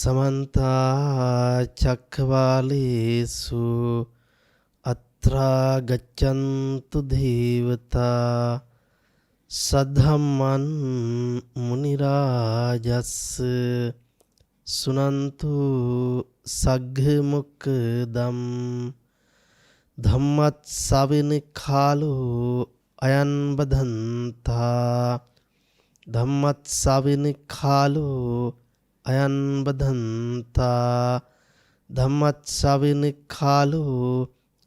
समन्ता चक्रवालेषु अत्रा गच्छन्तु देवता सद्धम्मं मुनिराजस्स सुनन्तु सग्मुखदं धम्मस्सविन खालो अयं बधन्ता धम्मस्सविन खालो अयं बधन्ता धम्मस्सविन खालो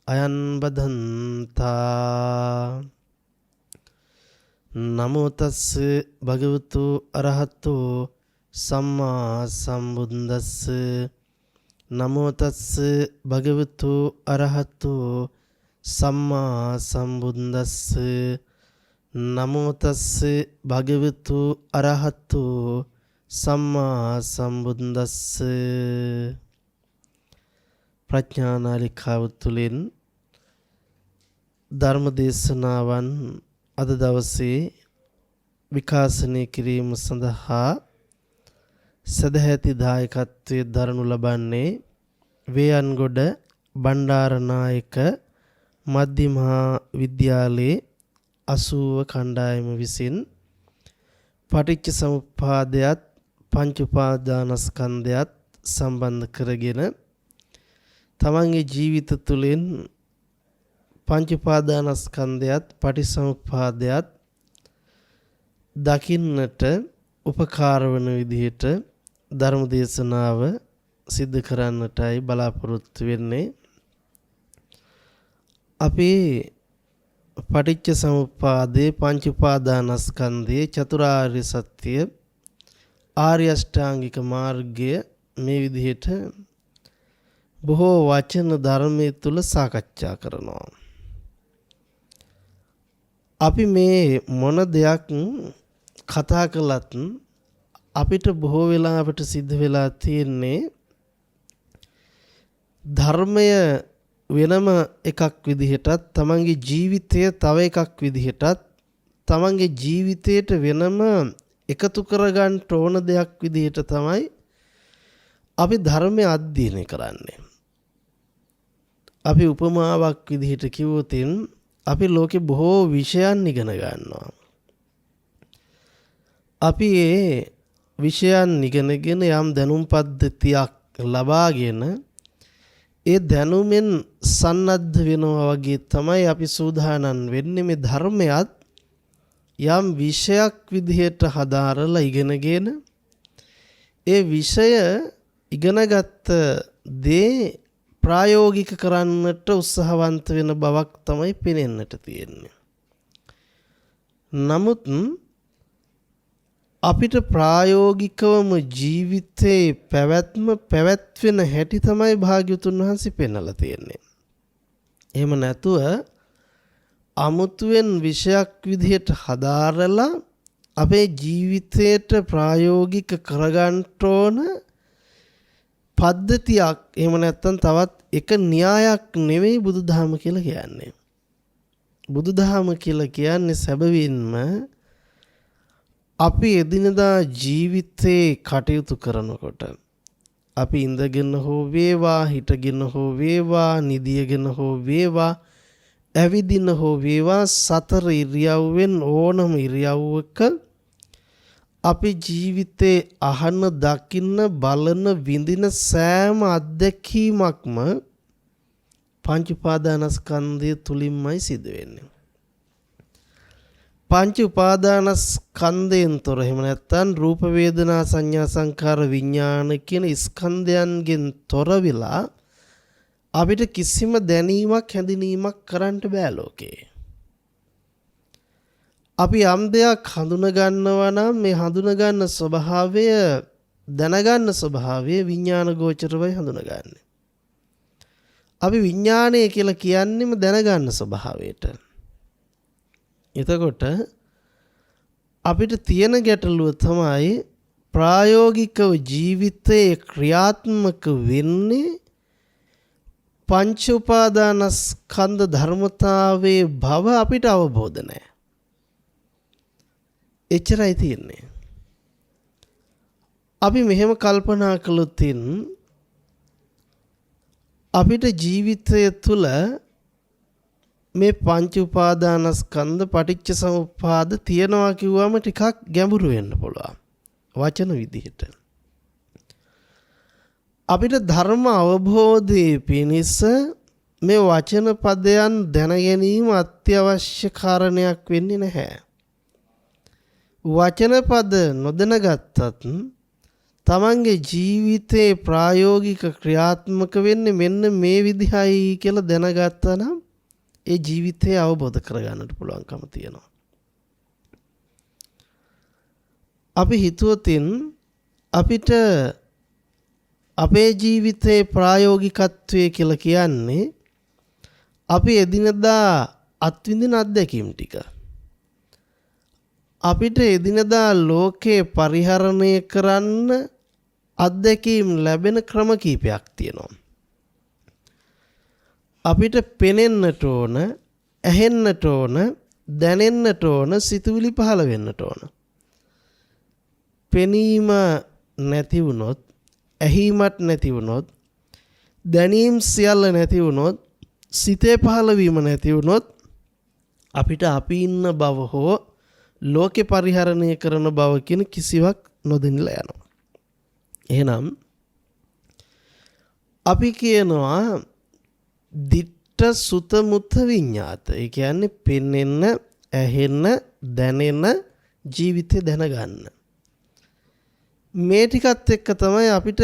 अयं बधन्ता नमो तस् भगवतो अरहतो सम्मा संबुද්දස්ස नमो तस् भगवतो अरहतो सम्मा संबुද්දස්ස नमो तस् भगवतो अरहतो सम्मा संबुද්දස්ස ප්‍රඥානාලිකාව තුළින් ධර්ම දේශනාවන් අද දවසේ විකාශනය කිරීම සඳහා සදැහැති දායකත්වයේ දරනු ලබන්නේ වේයන්ගොඩ බණ්ඩාරනායක මධ්‍යමහා විද්‍යාලයේ 80 කණ්ඩායම විසින් පටිච්ච සමුප්පාදයත් පංච උපාදානස්කන්ධයත් සම්බන්ධ කරගෙන තමන්ගේ ජීවිත තුළින් පංච උපාදානස්කන්ධයත් පටිච්චසමුප්පාදයත් දකින්නට උපකාර වන විදිහට ධර්ම දේශනාව සිද්ධ කරන්නටයි බලාපොරොත්තු වෙන්නේ. අපි පටිච්ච සමුප්පාදේ පංච උපාදානස්කන්ධයේ චතුරාර්ය සත්‍ය ආර්ය අෂ්ටාංගික මාර්ගය මේ විදිහට බොහෝ වචන ධර්මයේ තුල සාකච්ඡා කරනවා. අපි මේ මොන දෙයක් කතා කළත් අපිට බොහෝ වෙලාවට සිද්ධ වෙලා තියෙන්නේ ධර්මය වෙනම එකක් විදිහටත් තමන්ගේ ජීවිතය තව එකක් විදිහටත් තමන්ගේ ජීවිතයට වෙනම එකතු කරගන්න ඕන දෙයක් විදිහට තමයි අපි ධර්මය අධ්‍යයනය කරන්නේ. අපි උපමාවක් විදිහට කිව්වොත් අපි ලෝකේ බොහෝ විෂයන් ඉගෙන ගන්නවා. අපි ඒ විෂයන් ඉගෙනගෙන යම් දැනුම් පද්ධතියක් ලබාගෙන ඒ දැනුමෙන් සන්නද්ධ වෙනවා වගේ තමයි අපි සූදානම් වෙන්නේ මේ ධර්මයත් යම් විෂයක් විදිහට හදාරලා ඉගෙනගෙන ඒ විෂය ඉගෙනගත්ත දේ ප්‍රායෝගික කරන්නට උත්සාහවන්ත වෙන බවක් තමයි පේනෙන්නට තියෙන්නේ. නමුත් අපිට ප්‍රායෝගිකවම ජීවිතේ පැවැත්වෙන හැටි තමයි භාග්‍යවතුන් වහන්සේ පෙන්වලා තියෙන්නේ. එහෙම නැතුව අමුතුවෙන් විෂයක් විදිහට හදාරලා අපේ ජීවිතයට ප්‍රායෝගික කරගන්න ඕන පද්ධතියක් එහෙම නැත්නම් තවත් එක න්‍යායක් නෙවෙයි බුදුදහම කියලා කියන්නේ. බුදුදහම කියලා කියන්නේ සැබවින්ම අපි එදිනදා ජීවිතේ කටයුතු කරනකොට අපි ඉඳගෙන හෝ වේවා හිටගෙන හෝ වේවා නිදියගෙන හෝ වේවා ඇවිදින හෝ වේවා සතර ඉරියව්වෙන් ඕනම ඉරියව්වක අපි ජීවිතේ අහන දකින්න බලන විඳින සෑම අත්දැකීමක්ම පංච උපාදානස්කන්ධය තුලින්මයි සිදු වෙන්නේ. පංච උපාදානස්කන්ධයෙන් තොර එහෙම නැත්නම් රූප වේදනා සංඥා සංකාර විඥාන කියන ස්කන්ධයන්ගෙන් තොර වෙලා අපිට කිසිම දැනීමක් හැඳිනීමක් කරන්න බෑ ලෝකේ. අපි යම් දෙයක් හඳුන ගන්නවා නම් මේ හඳුන ගන්න ස්වභාවය දැනගන්න ස්වභාවය විඥාන ගෝචරවයි හඳුනගන්නේ. අපි විඥානය කියලා කියන්නේම දැනගන්න ස්වභාවයට. එතකොට අපිට තියෙන ගැටලුව තමයි ප්‍රායෝගිකව ජීවිතයේ ක්‍රියාත්මක වෙන්නේ පංච උපාදානස්කන්ධ ධර්මතාවයේ භව අපිට අවබෝධ නැහැ. එච්චරයි තියෙන්නේ. අපි මෙහෙම කල්පනා කළොත් අපිට ජීවිතය තුළ මේ පංච උපාදානස්කන්ධ පටිච්ච සමුප්පාද තියනවා කිව්වම ටිකක් ගැඹුරු වෙන්න පුළුවන් වචන විදිහට. අපිට ධර්ම අවබෝධයේ පිණිස මේ වචන පදයන් දැන ගැනීම අත්‍යවශ්‍ය කාරණයක් වෙන්නේ නැහැ. වචන පද නොදැනගත්තත් තමන්ගේ ජීවිතේ ප්‍රායෝගික ක්‍රියාත්මක වෙන්නේ මෙන්න මේ විදිහයි කියලා දැනගත්තා නම් ඒ ජීවිතය අවබෝධ කරගන්නට පුළුවන්කම තියෙනවා. අපි හිතුවතින් අපිට අපේ ජීවිතේ ප්‍රායෝගිකත්වය කියලා කියන්නේ අපි එදිනදා අත්විඳින අත්දැකීම් ටික. අපිට එදිනදා ලෝකේ පරිහරණය කරන්න අත්දැකීම් ලැබෙන ක්‍රම කීපයක් තියෙනවා. අපිට පෙනෙන්නට ඕන, ඇහෙන්නට ඕන, දැනෙන්නට ඕන, සිතුවිලි පහළ වෙන්නට ඕන. පෙනීම නැති වුණොත්, ඇහිමත් නැති වුණොත්, දැනීම් සියල්ල නැති වුණොත්, සිතේ පහළවීම නැති වුණොත් අපිට අපි ඉන්න බව හෝ ලෝකේ පරිහරණය කරන බව කියන කිසිවක් නොදැනලා යනවා. එහෙනම් අපි කියනවා දිට්ඨ සුත මුත විඤ්ඤාත. ඒ කියන්නේ පෙනෙන්න, ඇහෙන්න, දැනෙන ජීවිතය දැනගන්න. මේ ටිකත් එක්ක තමයි අපිට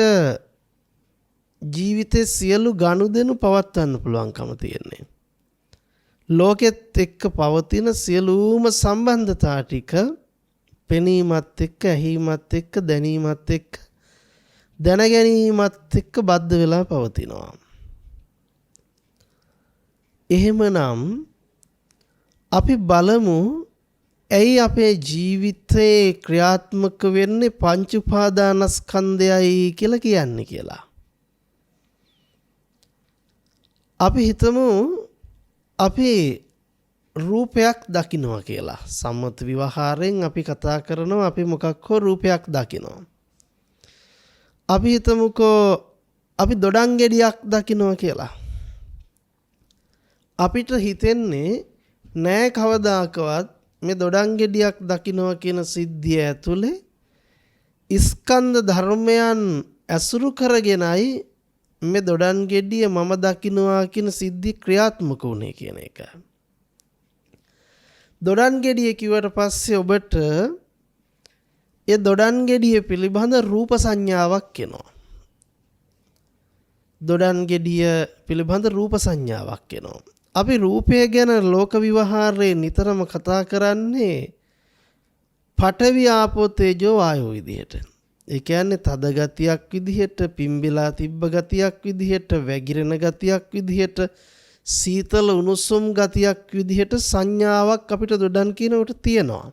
ජීවිතේ සියලු ගනුදෙනු පවත්වන්න පුළුවන්කම තියෙන්නේ. ලෝකෙත් එක්ක පවතින සියලුම සම්බන්ධතා ටික පෙනීමත් එක්ක, ඇහිමත් එක්ක, දැනීමත් එක්ක, දැනගැනීමත් එක්ක බද්ධ වෙලා පවතිනවා. එහෙමනම් අපි බලමු ඇයි අපේ ජීවිතේ ක්‍රියාත්මක වෙන්නේ පංච උපාදානස්කන්ධයයි කියලා කියන්නේ කියලා. අපි හිතමු අපි රූපයක් දකිනවා කියලා. සම්මත විවහාරයෙන් අපි කතා කරනවා අපි මොකක් හෝ රූපයක් දකිනවා. අපි හිතමුකෝ අපි දොඩම් ගෙඩියක් දකිනවා කියලා. අපිට හිතෙන්නේ නෑ කවදාකවත් මේ දොඩම් ගෙඩියක් දකිනවා කියන සිද්ධිය ඇතුලේ ස්කන්ධ ධර්මයන් ඇසුරු කරගෙනයි මේ දොඩම් ගෙඩිය මම දකිනවා කියන සිද්ධි ක්‍රියාත්මක වුණේ කියන එක. දොඩම් ගෙඩිය කිව්වට පස්සේ ඔබට ඒ දොඩම් ගෙඩිය පිළිබඳ රූප සංඥාවක් එනවා. දොඩම් ගෙඩිය පිළිබඳ රූප සංඥාවක් එනවා. අපි රූපය ගැන ලෝක විවහාරයේ නිතරම කතා කරන්නේ පඨවි ආපෝ තේජෝ වායෝ විදිහට. ඒ කියන්නේ තද ගතියක් විදිහට, පිම්බිලා තිබ්බ ගතියක් විදිහට, වැగిරෙන ගතියක් විදිහට, සීතල උණුසුම් ගතියක් විදිහට සංඥාවක් අපිට දොඩම් කියනකොට තියෙනවා.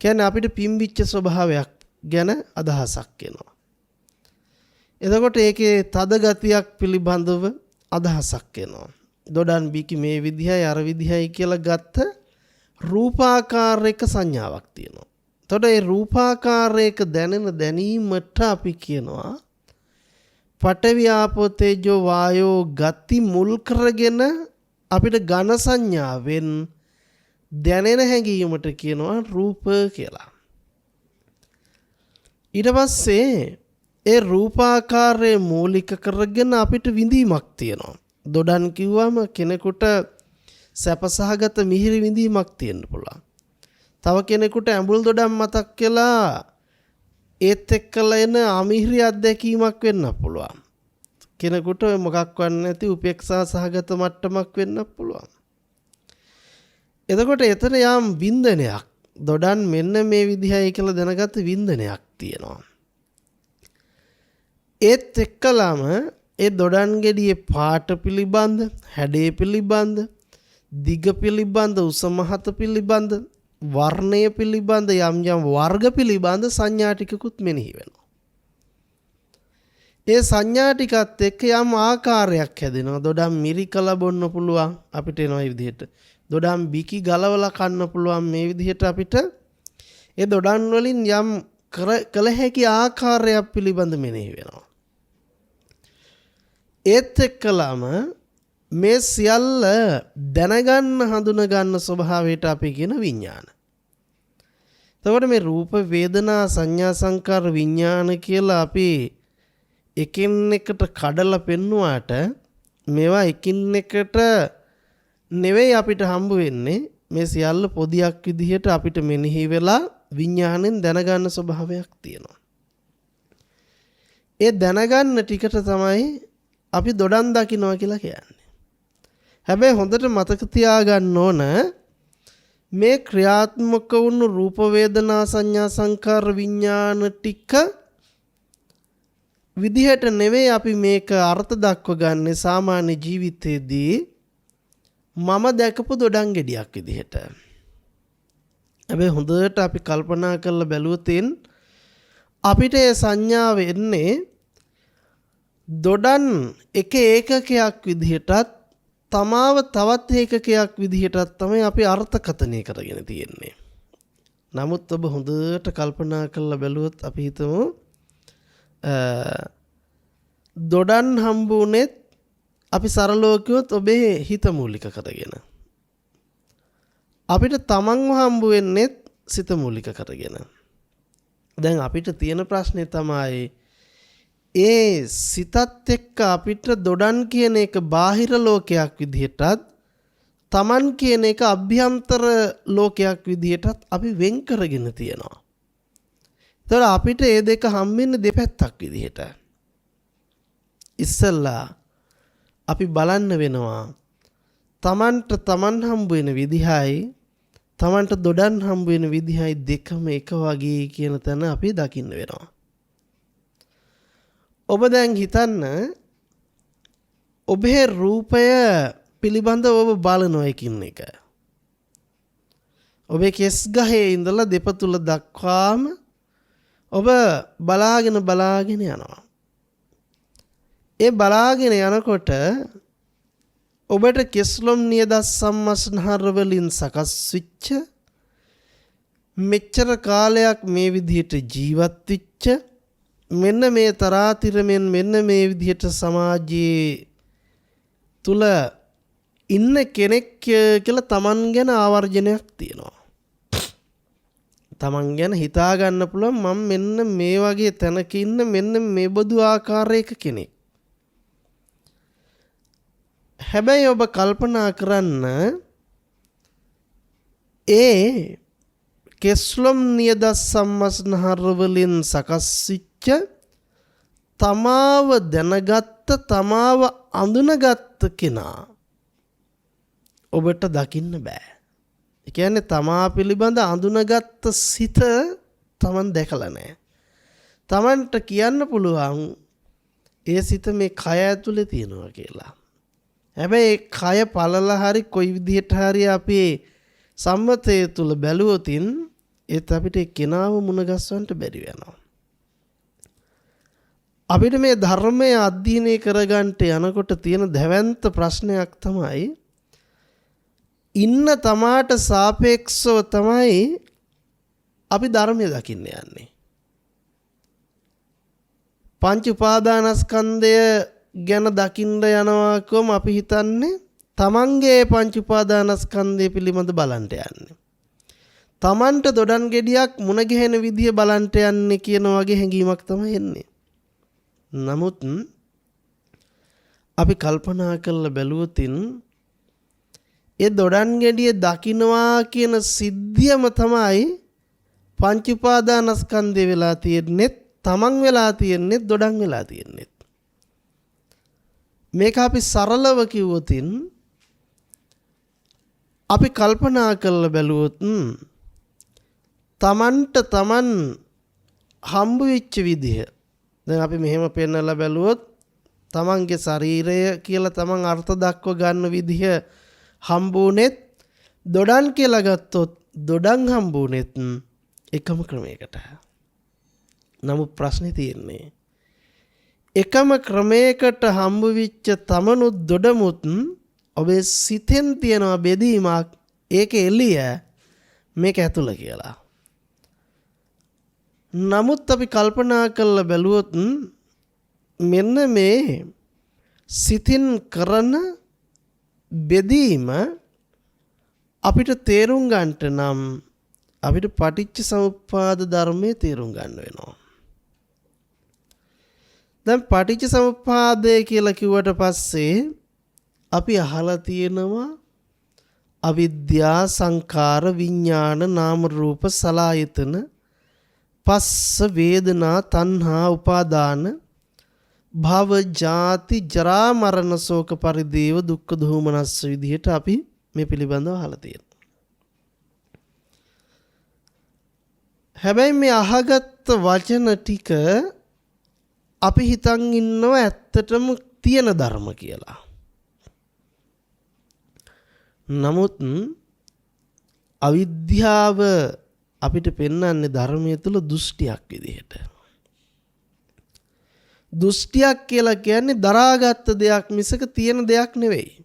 කියන්නේ අපිට පිම්බිච්ච ස්වභාවයක් ගැන අදහසක් එනවා. එතකොට ඒකේ තද ගතියක් පිළිබඳව අදහසක් එනවා. දොඩම් බිකි මේ විදිහයි අර විදිහයි කියලා ගත්ත රූපාකාරයක සංඥාවක් තියෙනවා. එතකොට ඒ රූපාකාරයක දැනෙන දැනීමට අපි කියනවා පඨවි ආපෝ තේජෝ වායෝ ගති මුල් කරගෙන අපිට ඝන සංඥාවෙන් දැනෙන හැඟීමට කියනවා රූප කියලා. ඊට පස්සේ ඒ රූපාකාරයේ මූලික කරගෙන අපිට විඳීමක් තියෙනවා. දොඩම් කිව්වම කෙනෙකුට සැපසහගත මිහිරි විඳීමක් තියෙන්න පුළුවන්. තව කෙනෙකුට ඇඹුල් දොඩම් මතක් වෙලා ඒත් එක්කලා එන අමිහිරි අත්දැකීමක් වෙන්න පුළුවන්. කෙනෙකුට මොකක්වත් නැති උපේක්ෂා සහගත මට්ටමක් වෙන්න පුළුවන්. එතකොට එතන යම් වින්දනයක් දොඩම් මෙන්න මේ විදිහයි කියලා දැනගත්ත වින්දනයක් තියෙනවා. ඒත් එක්කලම ඒ දොඩම් ගෙඩියේ පාට පිළිබඳ, හැඩය පිළිබඳ, දිග පිළිබඳ, උස මහත පිළිබඳ, වර්ණය පිළිබඳ යම් යම් වර්ග පිළිබඳ සංඥා ටිකකුත් මෙනෙහි වෙනවා. ඒ සංඥා ටිකත් එක්ක යම් ආකාරයක් හැදෙනවා. දොඩම් මිරිකලා බොන්න පුළුවන් අපිට එනවා මේ විදිහට. දොඩම් බිකි ගලවලා කන්න පුළුවන් මේ විදිහට අපිට ඒ දොඩම් වලින් යම් කළ හැකි ආකාරයක් පිළිබඳ මෙනෙහි වෙනවා. ඒත් එක්කලම මේ සියල්ල දැනගන්න හඳුනගන්න ස්වභාවයට අපි කියන විඥාන. එතකොට මේ රූප වේදනා සංඥා සංකාර විඥාන කියලා අපි එකින් එකට කඩලා පෙන්නුවාට මේවා එකින් එකට නෙවෙයි අපිට හම්බ වෙන්නේ. මේ සියල්ල පොදියක් විදිහට අපිට මෙනෙහි වෙලා විඥාණයෙන් දැනගන්න ස්වභාවයක් තියෙනවා. ඒ දැනගන්න ටිකට තමයි අපි දොඩන් දකින්නවා කියලා කියන්නේ. හැබැයි හොඳට මතක තියාගන්න ඕන මේ ක්‍රියාත්මක වුණු රූප වේදනා සංඥා සංකාර විඥාන ටික විදිහට නෙවෙයි අපි මේක අර්ථ දක්ව ගන්න සාමාන්‍ය ජීවිතයේදී මම දැකපු දොඩම් ගෙඩියක් විදිහට. හැබැයි හොඳට අපි කල්පනා කරලා බැලුවොත් අපිට ඒ සංඥාව එන්නේ දොඩම් එක ඒකකයක් විදිහටත් තමාව තවත් ඒකකයක් විදිහටත් තමයි අපි අර්ථකථනය කරගෙන තියෙන්නේ. නමුත් ඔබ හොඳට කල්පනා කරලා බැලුවොත් අපි හිතමු දොඩම් හම්බුනේත් අපි සරලව කිව්වොත් ඔබේ හිත මූලික කරගෙන. අපිට තමන්ව හම්බ වෙන්නේ සිත මූලික කරගෙන. දැන් අපිට තියෙන ප්‍රශ්නේ තමයි ඒ සිතත් එක්ක අපිට දොඩම් කියන එක බාහිර ලෝකයක් විදිහටත් තමන් කියන එක අභ්‍යන්තර ලෝකයක් විදිහටත් අපි වෙන් කරගෙන තියෙනවා. ඒතර අපිට මේ දෙක හම්බෙන්නේ දෙපැත්තක් විදිහට. ඉස්සල්ලා අපි බලන්න වෙනවා තමන්ට තමන් හම්බ වෙන විදිහයි තමන්ට දොඩම් හම්බ වෙන විදිහයි දෙකම එක වගේ කියන තැන අපි දකින්න වෙනවා. ඔබ දැන් හිතන්න ඔබේ රූපය පිළිබඳව ඔබ බලනවා එකින් එක. ඔබේ කෙස් ගහේ ඉඳලා දෙපතුල දක්වාම ඔබ බලාගෙන යනවා. ඒ බලාගෙන යනකොට ඔබට කෙස්ලොම් නියදත් සම්මස්නහර වලින් සකස් වෙච්ච මෙච්චර කාලයක් මේ විදිහට ජීවත් වෙච්ච මෙන්න මේ තරාතිරමෙන් මෙන්න මේ විදිහට සමාජයේ තුල ඉන්න කෙනෙක් කියලා තමන් ගැන ආවර්ජනයක් තියෙනවා. තමන් ගැන හිතා ගන්න පුළුවන් මම මෙන්න මේ වගේ තැනක ඉන්න මෙන්න මේ බඳු ආකාරයක කෙනෙක්. හැබැයි ඔබ කල්පනා කරන්න ඒ කෙස්ලොම් නියදත් සම්මස්නහර වලින් සකස් වෙච්ච තමාව දැනගත්ත තමාව අඳුනගත්ත කෙනා ඔබට දකින්න බෑ. ඒ කියන්නේ තමා පිළිබඳ අඳුනගත්ත සිත තමන් දැකලා නැහැ. තමන්ට කියන්න පුළුවන් ඒ සිත මේ කය ඇතුලේ තියෙනවා කියලා. හැබැයි කය පළලා හරි කොයි විදිහට හරි අපේ සම්මතය තුල බැලුවොතින් ඒත් අපිට කෙනාව මුණ ගැස්වන්නට බැරි වෙනවා. අපිට මේ ධර්මය අධ්‍යයනය කරගන්නට යනකොට තියෙන දැවැන්ත ප්‍රශ්නයක් තමයි ඉන්න තමාට සාපේක්ෂව තමයි අපි ධර්මය දකින්න යන්නේ. පංච උපාදානස්කන්ධය ගැන දකින්න යනවා කොම අපි හිතන්නේ තමන්ගේ පංච උපාදානස්කන්ධය පිළිබඳ බලන්ට යන්නේ. තමන්ට දොඩම් ගෙඩියක් මුණ ගැහෙන විදිය බලන්ට යන්නේ කියන වගේ හැඟීමක් තමයි එන්නේ. නමුත් අපි කල්පනා කරලා බැලුවොතින් ඒ දොඩම් ගෙඩිය දකින්නවා කියන සිද්ධියම තමයි පංච උපාදානස්කන්ධය වෙලා තියෙන්නේ, තමන් වෙලා තියෙන්නේ, දොඩම් වෙලා තියෙන්නේ. මේක අපි සරලව කිව්වොතින් අපි කල්පනා කරලා බැලුවොත් තමන්ට තමන් හම්බ වෙච්ච විදිහ දැන් අපි මෙහෙම පෙන්නලා බැලුවොත් තමන්ගේ ශරීරය කියලා තමන් අර්ථ දක්ව ගන්න විදිහ හම්බුනේත් දොඩම් කියලා ගත්තොත් දොඩම් හම්බුනේත් එකම ක්‍රමයකට. නමුත් ප්‍රශ්නේ තියෙන්නේ එකම ක්‍රමයකට හම්බ වෙච්ච තමනුත් දොඩමුත් ඔබේ සිතෙන් තියෙන බෙදීමක් ඒක එළිය මේක ඇතුළ කියලා. නමුත් අපි කල්පනා කරලා බැලුවොත් මෙන්න මේ සිතින් කරන බෙදීම අපිට තේරුම් ගන්නට නම් අපිට පටිච්ච සමුප්පාද ධර්මයේ තේරුම් ගන්න වෙනවා. දැන් පටිච්ච සමුප්පාදය කියලා කිව්වට පස්සේ අපි අහලා තියෙනවා අවිද්‍යා සංඛාර විඥාන නාම රූප සලආයතන පස්ස වේදනා තණ්හා උපාදාන භව ජාති ජරා මරණ ශෝක පරිදේව දුක්ඛ දෝමනස්ස විදිහට අපි මේ පිළිබඳව අහලා තියෙනවා. හැබැයි මේ අහගත්ත වචන ටික අපි හිතන් ඉන්නව ඇත්තටම තියෙන ධර්ම කියලා. නමුත් අවිද්‍යාව අපිට පෙන්වන්නේ ධර්මයේ තුල දෘෂ්ටියක් විදිහට. දෘෂ්ටියක් කියලා කියන්නේ දරාගත් දෙයක් මිසක තියෙන දෙයක් නෙවෙයි.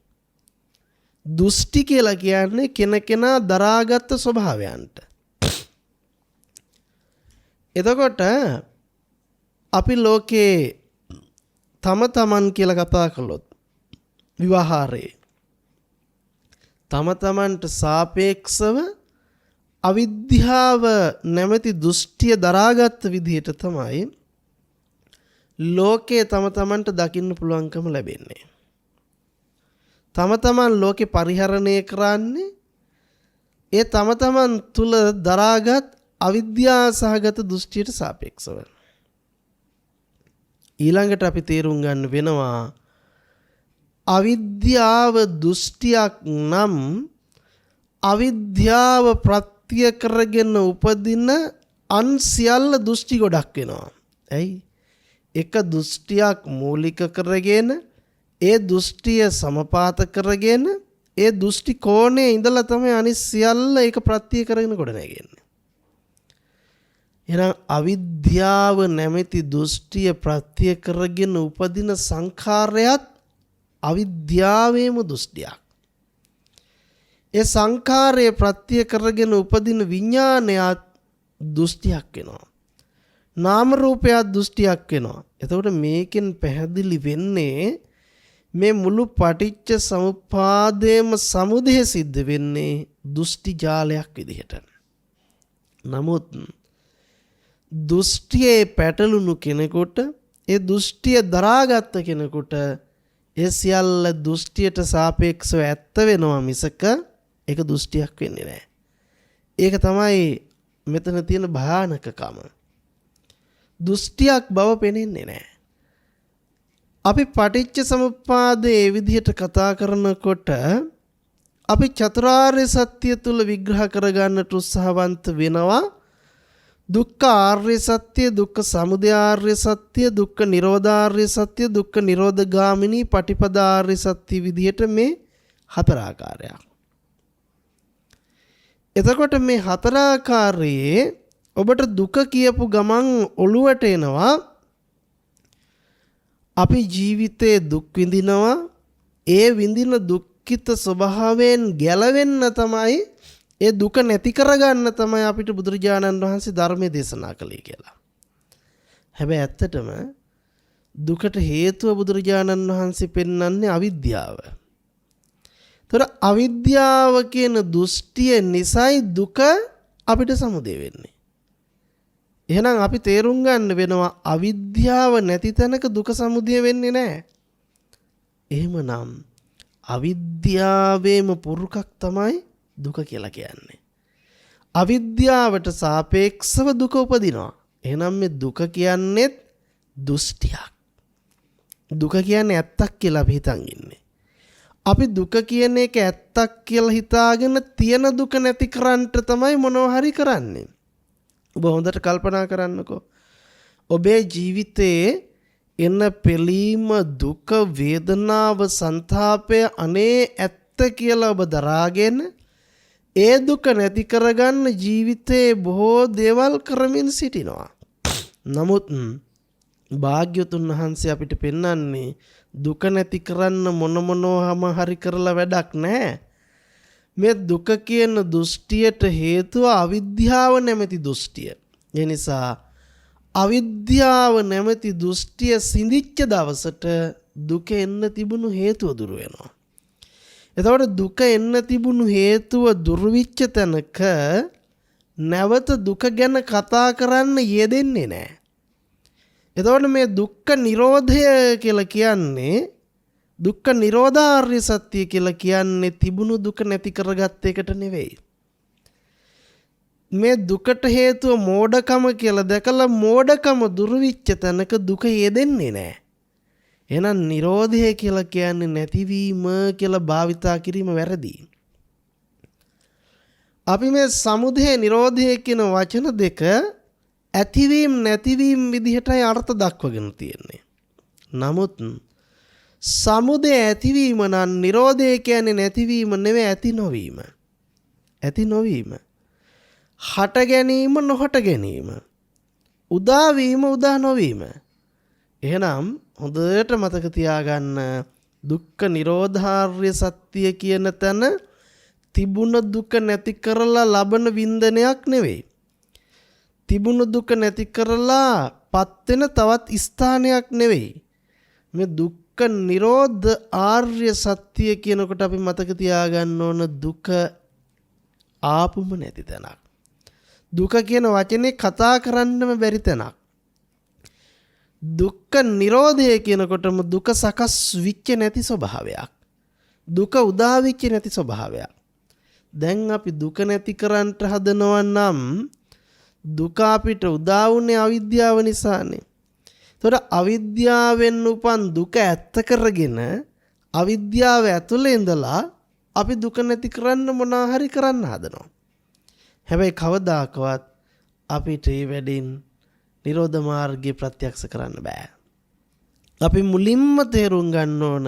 දෘෂ්ටි කියලා කියන්නේ කෙනකෙනා දරාගත් ස්වභාවයන්ට. එතකොට අපි ලෝකේ තම තමන් කියලා කතා කළොත් විවාහාරේ තම තමන්ට සාපේක්ෂව අවිද්‍යාව නැමැති දෘෂ්ටිය දරාගත් විදිහට තමයි ලෝකේ තම තමන්ට දකින්න පුළුවන්කම ලැබෙන්නේ. තම තමන් ලෝකේ පරිහරණය කරන්නේ ඒ තම තමන් තුල දරාගත් අවිද්‍යා සහගත දෘෂ්ටියට සාපේක්ෂව. ඊළඟට අපි තේරුම් ගන්න වෙනවා අවිද්‍යාව දෘෂ්ටියක් නම් අවිද්‍යාව ප්‍රත්‍ය කරගෙන උපදින අන් සියල්ල දෘෂ්ටි ගොඩක් වෙනවා. ඇයි? එක දෘෂ්ටියක් මූලික කරගෙන ඒ දෘෂ්ටිය සමපාත කරගෙන ඒ දෘෂ්ටි කෝණයේ ඉඳලා තමයි අනිත් සියල්ල ඒක ප්‍රත්‍ය කරගෙන ගොඩ නැගෙන්නේ. එහෙනම් අවිද්‍යාව නැමැති දෘෂ්ටිය ප්‍රත්‍ය කරගෙන උපදින සංඛාරයත් අවිද්‍යාවේම දෘෂ්ටියක්. ඒ සංඛාරය ප්‍රත්‍ය කරගෙන උපදින විඥානයත් දෘෂ්ටියක් වෙනවා. නාම රූපයත් දෘෂ්ටියක් වෙනවා. එතකොට මේකෙන් පැහැදිලි වෙන්නේ මේ මුළු පටිච්ච සමුප්පාදයේම සමුදය සිද්ධ වෙන්නේ දෘෂ්ටි ජාලයක් විදිහට. නමුත් දෘෂ්ටියේ පැටළුණු කෙනෙකුට ඒ දෘෂ්ටිය දරාගත්ත කෙනෙකුට ඒ සියල්ල දෘෂ්ටියට සාපේක්ෂව ඇත්ත වෙනවා මිසක ඒක දෘෂ්ටියක් වෙන්නේ නැහැ. ඒක තමයි මෙතන තියෙන භයානකකම. දෘෂ්ටියක් බව පෙනෙන්නේ නැහැ. අපි පටිච්ච සමුප්පාදයේ මේ විදිහට කතා කරනකොට අපි චතුරාර්ය සත්‍ය තුල විග්‍රහ කරගන්නට උත්සාහවන්ත වෙනවා. දුක්ඛ ආර්ය සත්‍ය, දුක්ඛ සමුදය ආර්ය සත්‍ය, දුක්ඛ නිරෝධාර්ය සත්‍ය, දුක්ඛ නිරෝධගාමිනී පටිපදාර්ය සත්‍ය විදිහට මේ හතර ආකාරයක්. එතකොට මේ හතර ආකාරයේ ඔබට දුක කියපු ගමන් ඔළුවට එනවා අපි ජීවිතේ දුක් විඳිනවා. ඒ විඳින දුක්ඛිත ස්වභාවයෙන් ගැලවෙන්න තමයි ඒ දුක නැති කරගන්න තමයි අපිට බුදුරජාණන් වහන්සේ ධර්මයේ දේශනා කළේ කියලා. හැබැයි ඇත්තටම දුකට හේතුව බුදුරජාණන් වහන්සේ පෙන්වන්නේ අවිද්‍යාව. ඒතර අවිද්‍යාව කියන දෘෂ්ටිය නිසයි දුක අපිට සමුදය වෙන්නේ. එහෙනම් අපි තේරුම් ගන්න වෙනවා අවිද්‍යාව නැති තැනක දුක සමුදය වෙන්නේ නැහැ. එහෙමනම් අවිද්‍යාවේම පුරුකක් තමයි දුක කියලා කියන්නේ. අවිද්‍යාවට සාපේක්ෂව දුක උපදිනවා. එහෙනම් මේ දුක කියන්නේ දෘෂ්ටියක්. දුක කියන්නේ ඇත්තක් කියලා අපි හිතන් ඉන්නේ. අපි දුක කියන එක ඇත්තක් කියලා හිතාගෙන තියෙන දුක නැති කරන්නට තමයි මොනවා හරි කරන්නේ. ඔබ හොඳට කල්පනා කරන්නකෝ. ඔබේ ජීවිතයේ එන පෙළීම දුක වේදනාව සංතාපය අනේ ඇත්ත කියලා ඔබ දරාගෙන ඒ දුක නැති කරගන්න ජීවිතේ බොහෝ දේවල් කරමින් සිටිනවා. නමුත් භාග්‍යවතුන් වහන්සේ අපිට පෙන්වන්නේ දුක නැති කරන්න මොනවම හරි කරලා වැඩක් නැහැ. මේ දුක කියන දෘෂ්ටියට හේතුව අවිද්‍යාව නැමැති දෘෂ්ටිය. ඒ නිසා අවිද්‍යාව නැමැති දෘෂ්ටිය සිඳිච්ච දවසට දුක එන්න තිබුණු හේතුව දුරු වෙනවා. එතකොට දුක එන්න තිබුණු හේතුව දුරු වෙච්ච තැනක නැවත දුක ගැන කතා කරන්න යෙදෙන්නේ නැහැ. එතකොට මේ දුක්ඛ නිරෝධය කියලා කියන්නේ දුක්ඛ නිරෝධාර්ය සත්‍ය කියලා කියන්නේ තිබුණු දුක නැති කරගත් එකට නෙවෙයි. මේ දුකට හේතුව මෝඩකම කියලා දැකලා මෝඩකම දුරු වෙච්ච තැනක දුක යෙදෙන්නේ නැහැ. එහෙනම් නිරෝධය කියලා කියන්නේ නැතිවීම කියලා භාවිතා කිරීම වැරදි. අපි මේ සමුදය නිරෝධය කියන වචන දෙක ඇතිවීම නැතිවීම විදිහටයි අර්ථ දක්වගෙන තියෙන්නේ. නමුත් සමුදය ඇතිවීම නම් නිරෝධය කියන්නේ නැතිවීම නෙවෙයි ඇති නොවීම. ඇති නොවීම. හට ගැනීම නොහට ගැනීම. උදා වීම උදා නොවීම. එහෙනම් හොඳට මතක තියාගන්න දුක්ඛ නිරෝධාර්ය සත්‍ය කියන තැන තිබුණ දුක නැති කරලා ලබන වින්දනයක් නෙවෙයි. තිබුණ දුක නැති කරලා පත් වෙන තවත් ස්ථානයක් නෙවෙයි. මේ දුක්ඛ නිරෝධ ආර්ය සත්‍ය කියනකොට අපි මතක තියාගන්න ඕන දුක ආපුම නැති තැනක්. දුක කියන වචනේ කතා කරන්නම බැරි තැනක්. දුක්ඛ නිරෝධය කියනකොටම දුක සකස් වෙච්ච නැති ස්වභාවයක්. දුක උදා වෙච්ච නැති ස්වභාවයක්. දැන් අපි දුක නැති කරන්නට හදනවා නම් දුක අපිට උදා වුනේ අවිද්‍යාව නිසානේ. ඒතකොට අවිද්‍යාවෙන් උපන් දුක ඇත්ත කරගෙන අවිද්‍යාව ඇතුලේ ඉඳලා අපි දුක නැති කරන්න මොනවා හරි කරන්න හදනවා. හැබැයි කවදාකවත් අපිට මේ වැඩෙන් නිරෝධ මාර්ගය ප්‍රත්‍යක්ෂ කරන්න බෑ. අපි මුලින්ම තේරුම් ගන්න ඕන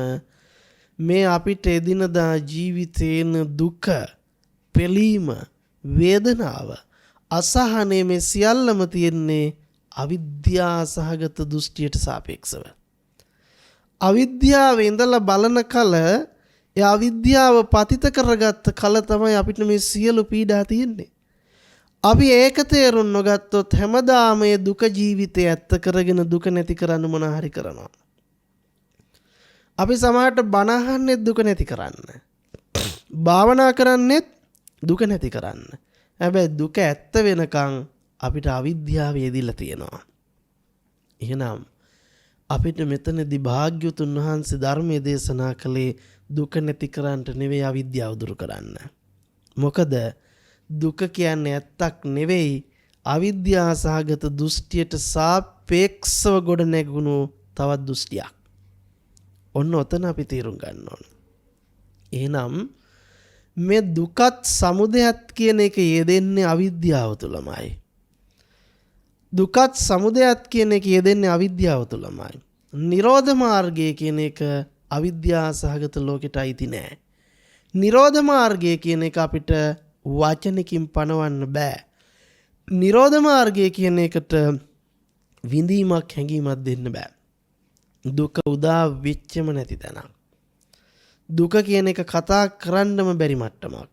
මේ අපිට එදිනදා ජීවිතේන දුක, පෙළීම, වේදනාව, අසහනය මේ සියල්ලම තියෙන්නේ අවිද්‍යා සහගත දෘෂ්ටියට සාපේක්ෂව. අවිද්‍යාව ඉඳලා බලන කල ඒ අවිද්‍යාව පතිත කරගත්ත කල තමයි අපිට මේ සියලු පීඩා තියෙන්නේ. අපි ඒක තේරුම් නොගත්තොත් හැමදාම මේ දුක ජීවිතය ඇත්ත කරගෙන දුක නැති කරන්න මොන හරි කරනවා. අපි සමහරට බණ අහන්නේ දුක නැති කරන්න. භාවනා කරන්නේ දුක නැති කරන්න. හැබැයි දුක ඇත්ත වෙනකන් අපිට අවිද්‍යාව යෙදිලා තියෙනවා. එහෙනම් අපිට මෙතනදී භාග්‍යවතුන් වහන්සේ ධර්මයේ දේශනා කළේ දුක නැති කරන්නට නෙවෙයි අවිද්‍යාව දුරු කරන්න. මොකද දුක කියන්නේ ඇත්තක් නෙවෙයි අවිද්‍යා සහගත දෘෂ්ටියට සාපේක්ෂව ගොඩ නැගුණු තවත් දෘෂ්ටියක්. ඔන්න ඔතන අපි තේරුම් ගන්න ඕන. එහෙනම් මේ දුකත් සමුදයත් කියන එක යෙදෙන්නේ අවිද්‍යාව තුළමයි. දුකත් සමුදයත් කියන එක යෙදෙන්නේ අවිද්‍යාව තුළමයි. නිරෝධ මාර්ගය කියන එක අවිද්‍යා සහගත ලෝකෙට අයිති නෑ. නිරෝධ මාර්ගය කියන එක අපිට වචනකින් පනවන්න බෑ. නිරෝධ මාර්ගය කියන එකට විඳීමක් හැඟීමක් දෙන්න බෑ. දුක උදා වෙච්චම නැති තැනක්. දුක කියන එක කතා කරන්නම බැරි මට්ටමක්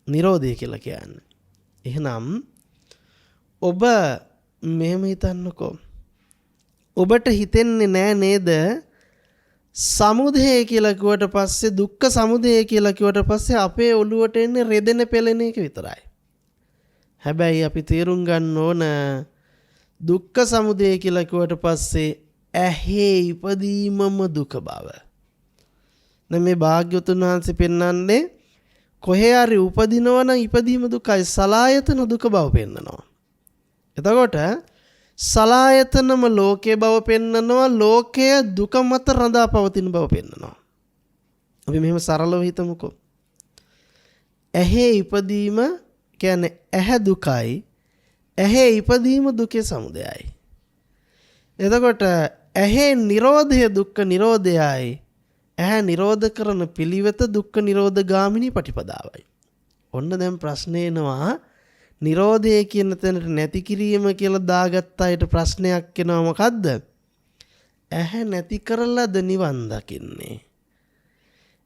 නිරෝධය කියලා කියන්නේ. එහෙනම් ඔබ මෙහෙම හිතන්නකෝ. ඔබට හිතෙන්නේ නෑ නේද සමුදය කියලා කිව්වට පස්සේ දුක්ඛ සමුදය කියලා කිව්වට පස්සේ අපේ ඔළුවට එන්නේ රෙදෙන පෙළෙන එක විතරයි. හැබැයි අපි තේරුම් ගන්න ඕන දුක්ඛ සමුදය කියලා කිව්වට පස්සේ ඇහි ඉපදීමම දුක බව. දැන් මේ භාග්‍යවතුන් වහන්සේ පෙන්වන්නේ කොහේ හරි උපදිනවනම් ඉපදීම දුකයි සලායතන දුක බව පෙන්නනවා. එතකොට සලායතනම ලෝකේ බව පෙන්නනවා ලෝකය දුක මත රඳා පවතින බව පෙන්නනවා. අපි මෙහෙම සරලව හිතමුකෝ. ඇහි ඉපදීම කියන්නේ ඇහැ දුකයි ඇහි ඉපදීම දුකේ සමුදයයි. එතකොට ඇහි නිරෝධය දුක්ඛ නිරෝධයයි ඇහැ නිරෝධ කරන පිළිවෙත දුක්ඛ නිරෝධ ගාමිනී පටිපදාවයි. ඔන්න දැන් ප්‍රශ්නේ එනවා නිරෝධය කියන තැනට නැති කිරීම කියලා දාගත්ත අයට ප්‍රශ්නයක් එනවා මොකද්ද? ඇහැ නැති කරලාද නිවන් දකින්නේ?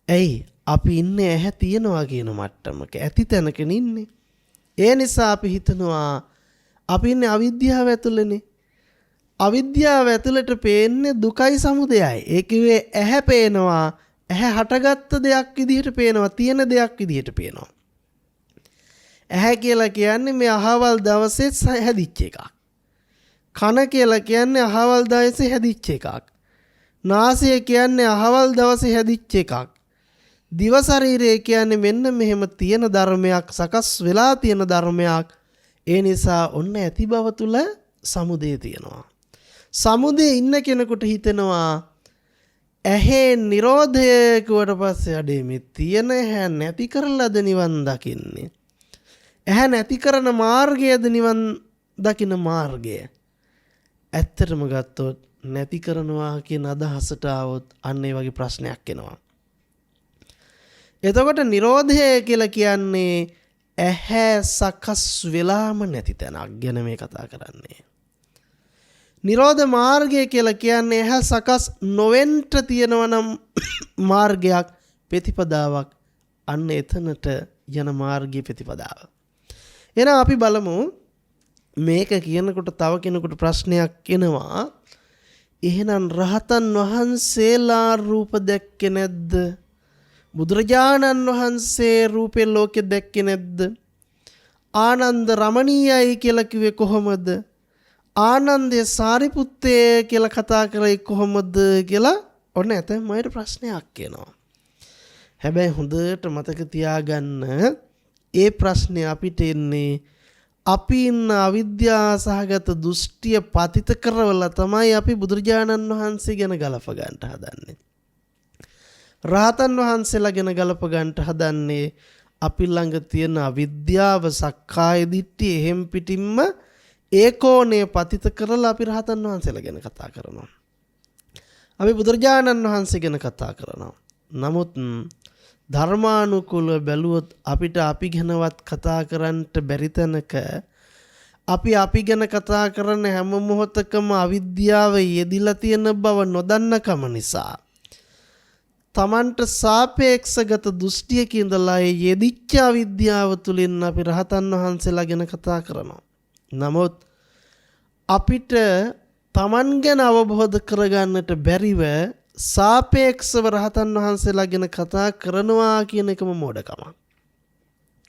ඇයි අපි ඉන්නේ ඇහැ තියනවා කියන මට්ටමක ඇති තැනක ඉන්නේ. ඒ නිසා අපි හිතනවා අපි ඉන්නේ අවිද්‍යාව ඇතුළේනේ. අවිද්‍යාව ඇතුළට පේන්නේ දුකයි සමුදයයි. ඒ කිව්වේ ඇහැ පේනවා, ඇහැ හටගත්ත දෙයක් විදිහට පේනවා, තියෙන දෙයක් විදිහට පේනවා. ඇහැ කියලා කියන්නේ මේ අහවල් දවසේ හැදිච්ච එකක්. කන කියලා කියන්නේ අහවල් දවසේ හැදිච්ච එකක්. නාසය කියන්නේ අහවල් දවසේ හැදිච්ච එකක්. දිව ශරීරය කියන්නේ මෙන්න මෙහෙම තියෙන ධර්මයක්, සකස් වෙලා තියෙන ධර්මයක්. ඒ නිසා ඔන්න ඇති බව තුල සමුදය තියෙනවා. සමුදේ ඉන්න කෙනෙකුට හිතෙනවා ඇහි නිරෝධය කිව්වට පස්සේ අඩේ මේ තියෙන ඇහැ නැති කරලාද නිවන් දකින්නේ. ඇහැ නැති කරන මාර්ගයද නිවන් දකින්න මාර්ගය. ඇත්තටම ගත්තොත් නැති කරනවා කියන අදහසට આવොත් අන්න ඒ වගේ ප්‍රශ්නයක් එනවා. එතකොට නිරෝධය කියලා කියන්නේ ඇහැ සකස් වෙලාම නැති තැනක් ගැන මේ කතා කරන්නේ. නිරෝධ මාර්ගය කියලා කියන්නේ ඇහැ සකස් නොවෙන්ට තියෙනවා නම් මාර්ගයක්, ප්‍රතිපදාවක්. අන්න එතනට යන මාර්ගයේ ප්‍රතිපදාව. එහෙනම් අපි බලමු මේක කියනකොට තව කෙනෙකුට ප්‍රශ්නයක් එනවා. එහෙනම් රහතන් වහන්සේලා රූප දැක්කේ නැද්ද? බුදුරජාණන් වහන්සේ රූපේ ලෝකෙ දැක්කේ නැද්ද? ආනන්ද රමණීයයි කියලා කිව්වේ කොහොමද? ආනන්දේ සාරිපුත්තේ කියලා කතා කරේ කොහොමද කියලා ඔන්න ඇතැම් අයට ප්‍රශ්නයක් එනවා. හැබැයි හොඳට මතක තියාගන්න ඒ ප්‍රශ්නේ අපිට එන්නේ අපි ඉන්න අවිද්‍යා සහගත දෘෂ්ටිය පතිත කරවලා තමයි අපි බුදුරජාණන් වහන්සේ ගැන ගලප ගන්න හදන්නේ. රහතන් වහන්සේලා ගැන ගලප ගන්න හදන්නේ අපි ළඟ තියෙන අවිද්‍යාව, සක්කාය දිට්ඨිය එහෙම් පිටින්ම ඒකෝනේ පතිත කරලා අපි රහතන් වහන්සේලා ගැන කතා කරනවා. අපි බුදුරජාණන් වහන්සේ ගැන කතා කරනවා. නමුත් ධර්මානුකූලව බැලුවොත් අපිට අපි ගැනවත් කතා කරන්නට බැරි තැනක අපි ගැන කතා කරන හැම මොහොතකම අවිද්‍යාව යෙදිලා තියෙන බව නොදන්නකම නිසා තමන්ට සාපේක්ෂගත දෘෂ්ටියක ඉඳලා යෙදිච්ච අවිද්‍යාව තුලින් අපි රහතන් වහන්සේලා ගැන කතා කරනවා. නමුත් අපිට තමන් ගැන අවබෝධ කරගන්නට බැරිව සාපේක්ෂව රහතන් වහන්සේලා ගැන කතා කරනවා කියන එකම මෝඩකමක්.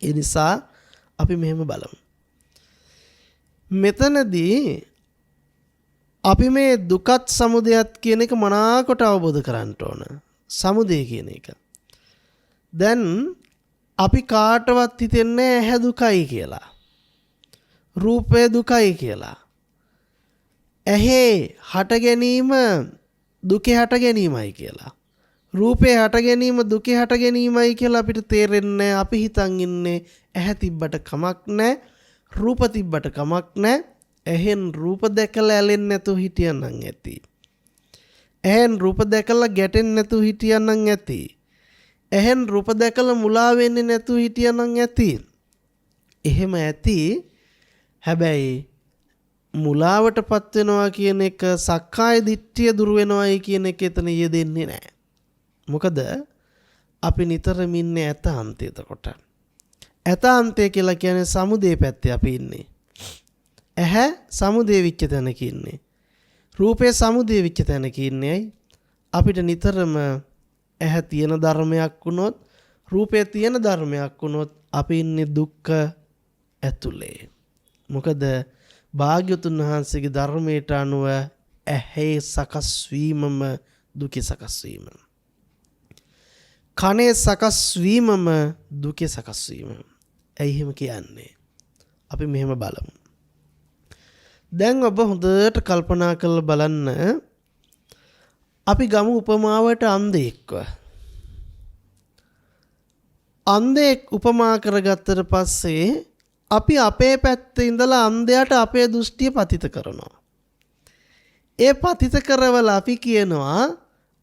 ඒ නිසා අපි මෙහෙම බලමු. මෙතනදී අපි මේ දුකත් සමුදයත් කියන එක මනාකොට අවබෝධ කරගන්න ඕන. සමුදය කියන එක. දැන් අපි කාටවත් හිතෙන්නේ ඇහැ දුකයි කියලා. රූපය දුකයි කියලා. ඇහි හට ගැනීම දුකේ හට ගැනීමයි කියලා. රූපේ හට ගැනීම දුකේ හට ගැනීමයි කියලා අපිට තේරෙන්නේ. අපි හිතන් ඉන්නේ ඇහැ තිබ්බට කමක් නැහැ, රූප තිබ්බට කමක් නැහැ. ඇහෙන් රූප දැකලා ඇලෙන්නේ නැතුව හිටියනම් ඇති. ඇහෙන් රූප දැකලා ගැටෙන්නේ නැතුව හිටියනම් ඇති. ඇහෙන් රූප දැකලා මුලා වෙන්නේ නැතුව හිටියනම් ඇති. එහෙම ඇති. හැබැයි මුලාවටපත් වෙනවා කියන එක, සක්කාය දිට්ඨිය දුර වෙනවායි කියන එක එතන යෙදෙන්නේ නැහැ. මොකද අපි නිතරම ඉන්නේ ඇතාන්තය. එතකොට ඇතාන්තය කියලා කියන්නේ සමුදේ පැත්තේ අපි ඉන්නේ. ඇහැ සමුදේ විච්ච තැනක ඉන්නේ. රූපේ සමුදේ විච්ච තැනක ඉන්නේ. අපිට නිතරම ඇහැ තියෙන ධර්මයක් වුණොත්, රූපේ තියෙන ධර්මයක් වුණොත් අපි ඉන්නේ දුක්ඛ ඇතුලේ. මොකද භාග්‍යවතුන් වහන්සේගේ ධර්මයට අනුව ඇහි සකස් වීමම දුකේ සකස් වීම. කනේ සකස් වීමම දුකේ සකස් වීම. ඇයි එහෙම කියන්නේ? අපි මෙහෙම බලමු. දැන් ඔබ හොඳට කල්පනා කරලා බලන්න. අපි ගමු උපමාවට අන්ධයෙක්ව. අන්ධයෙක් උපමා කරගත්තට පස්සේ අපි අපේ පැත්තේ ඉඳලා අන්ධයාට අපේ දෘෂ්ටිය පතිත කරනවා. ඒ පතිත කරවලා අපි කියනවා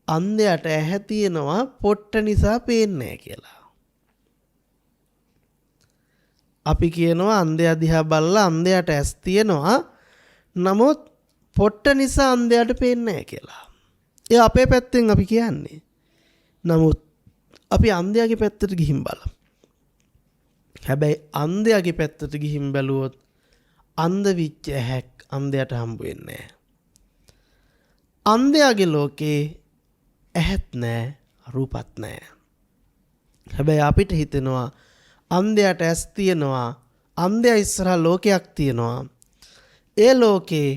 අන්ධයාට ඇහැ තියෙනවා පොට්ට නිසා පේන්නේ නැහැ කියලා. අපි කියනවා අන්ධයා දිහා බලලා අන්ධයාට ඇස් තියෙනවා, නමුත් පොට්ට නිසා අන්ධයාට පේන්නේ නැහැ කියලා. ඒ අපේ පැත්තෙන් අපි කියන්නේ. නමුත් අපි අන්ධයාගේ පැත්තට ගිහින් බලමු. හැබැයි අන්ධයාගේ පැත්තට ගිහින් බැලුවොත් අන්ධ විච්ච ඇහැක් අන්ධයාට හම්බ වෙන්නේ නැහැ. අන්ධයාගේ ලෝකේ ඇහත් නැහැ රූපත් නැහැ. හැබැයි අපිට හිතෙනවා අන්ධයාට ඇස් තියෙනවා, අන්ධයා ඉස්සරහා ලෝකයක් තියෙනවා. ඒ ලෝකේ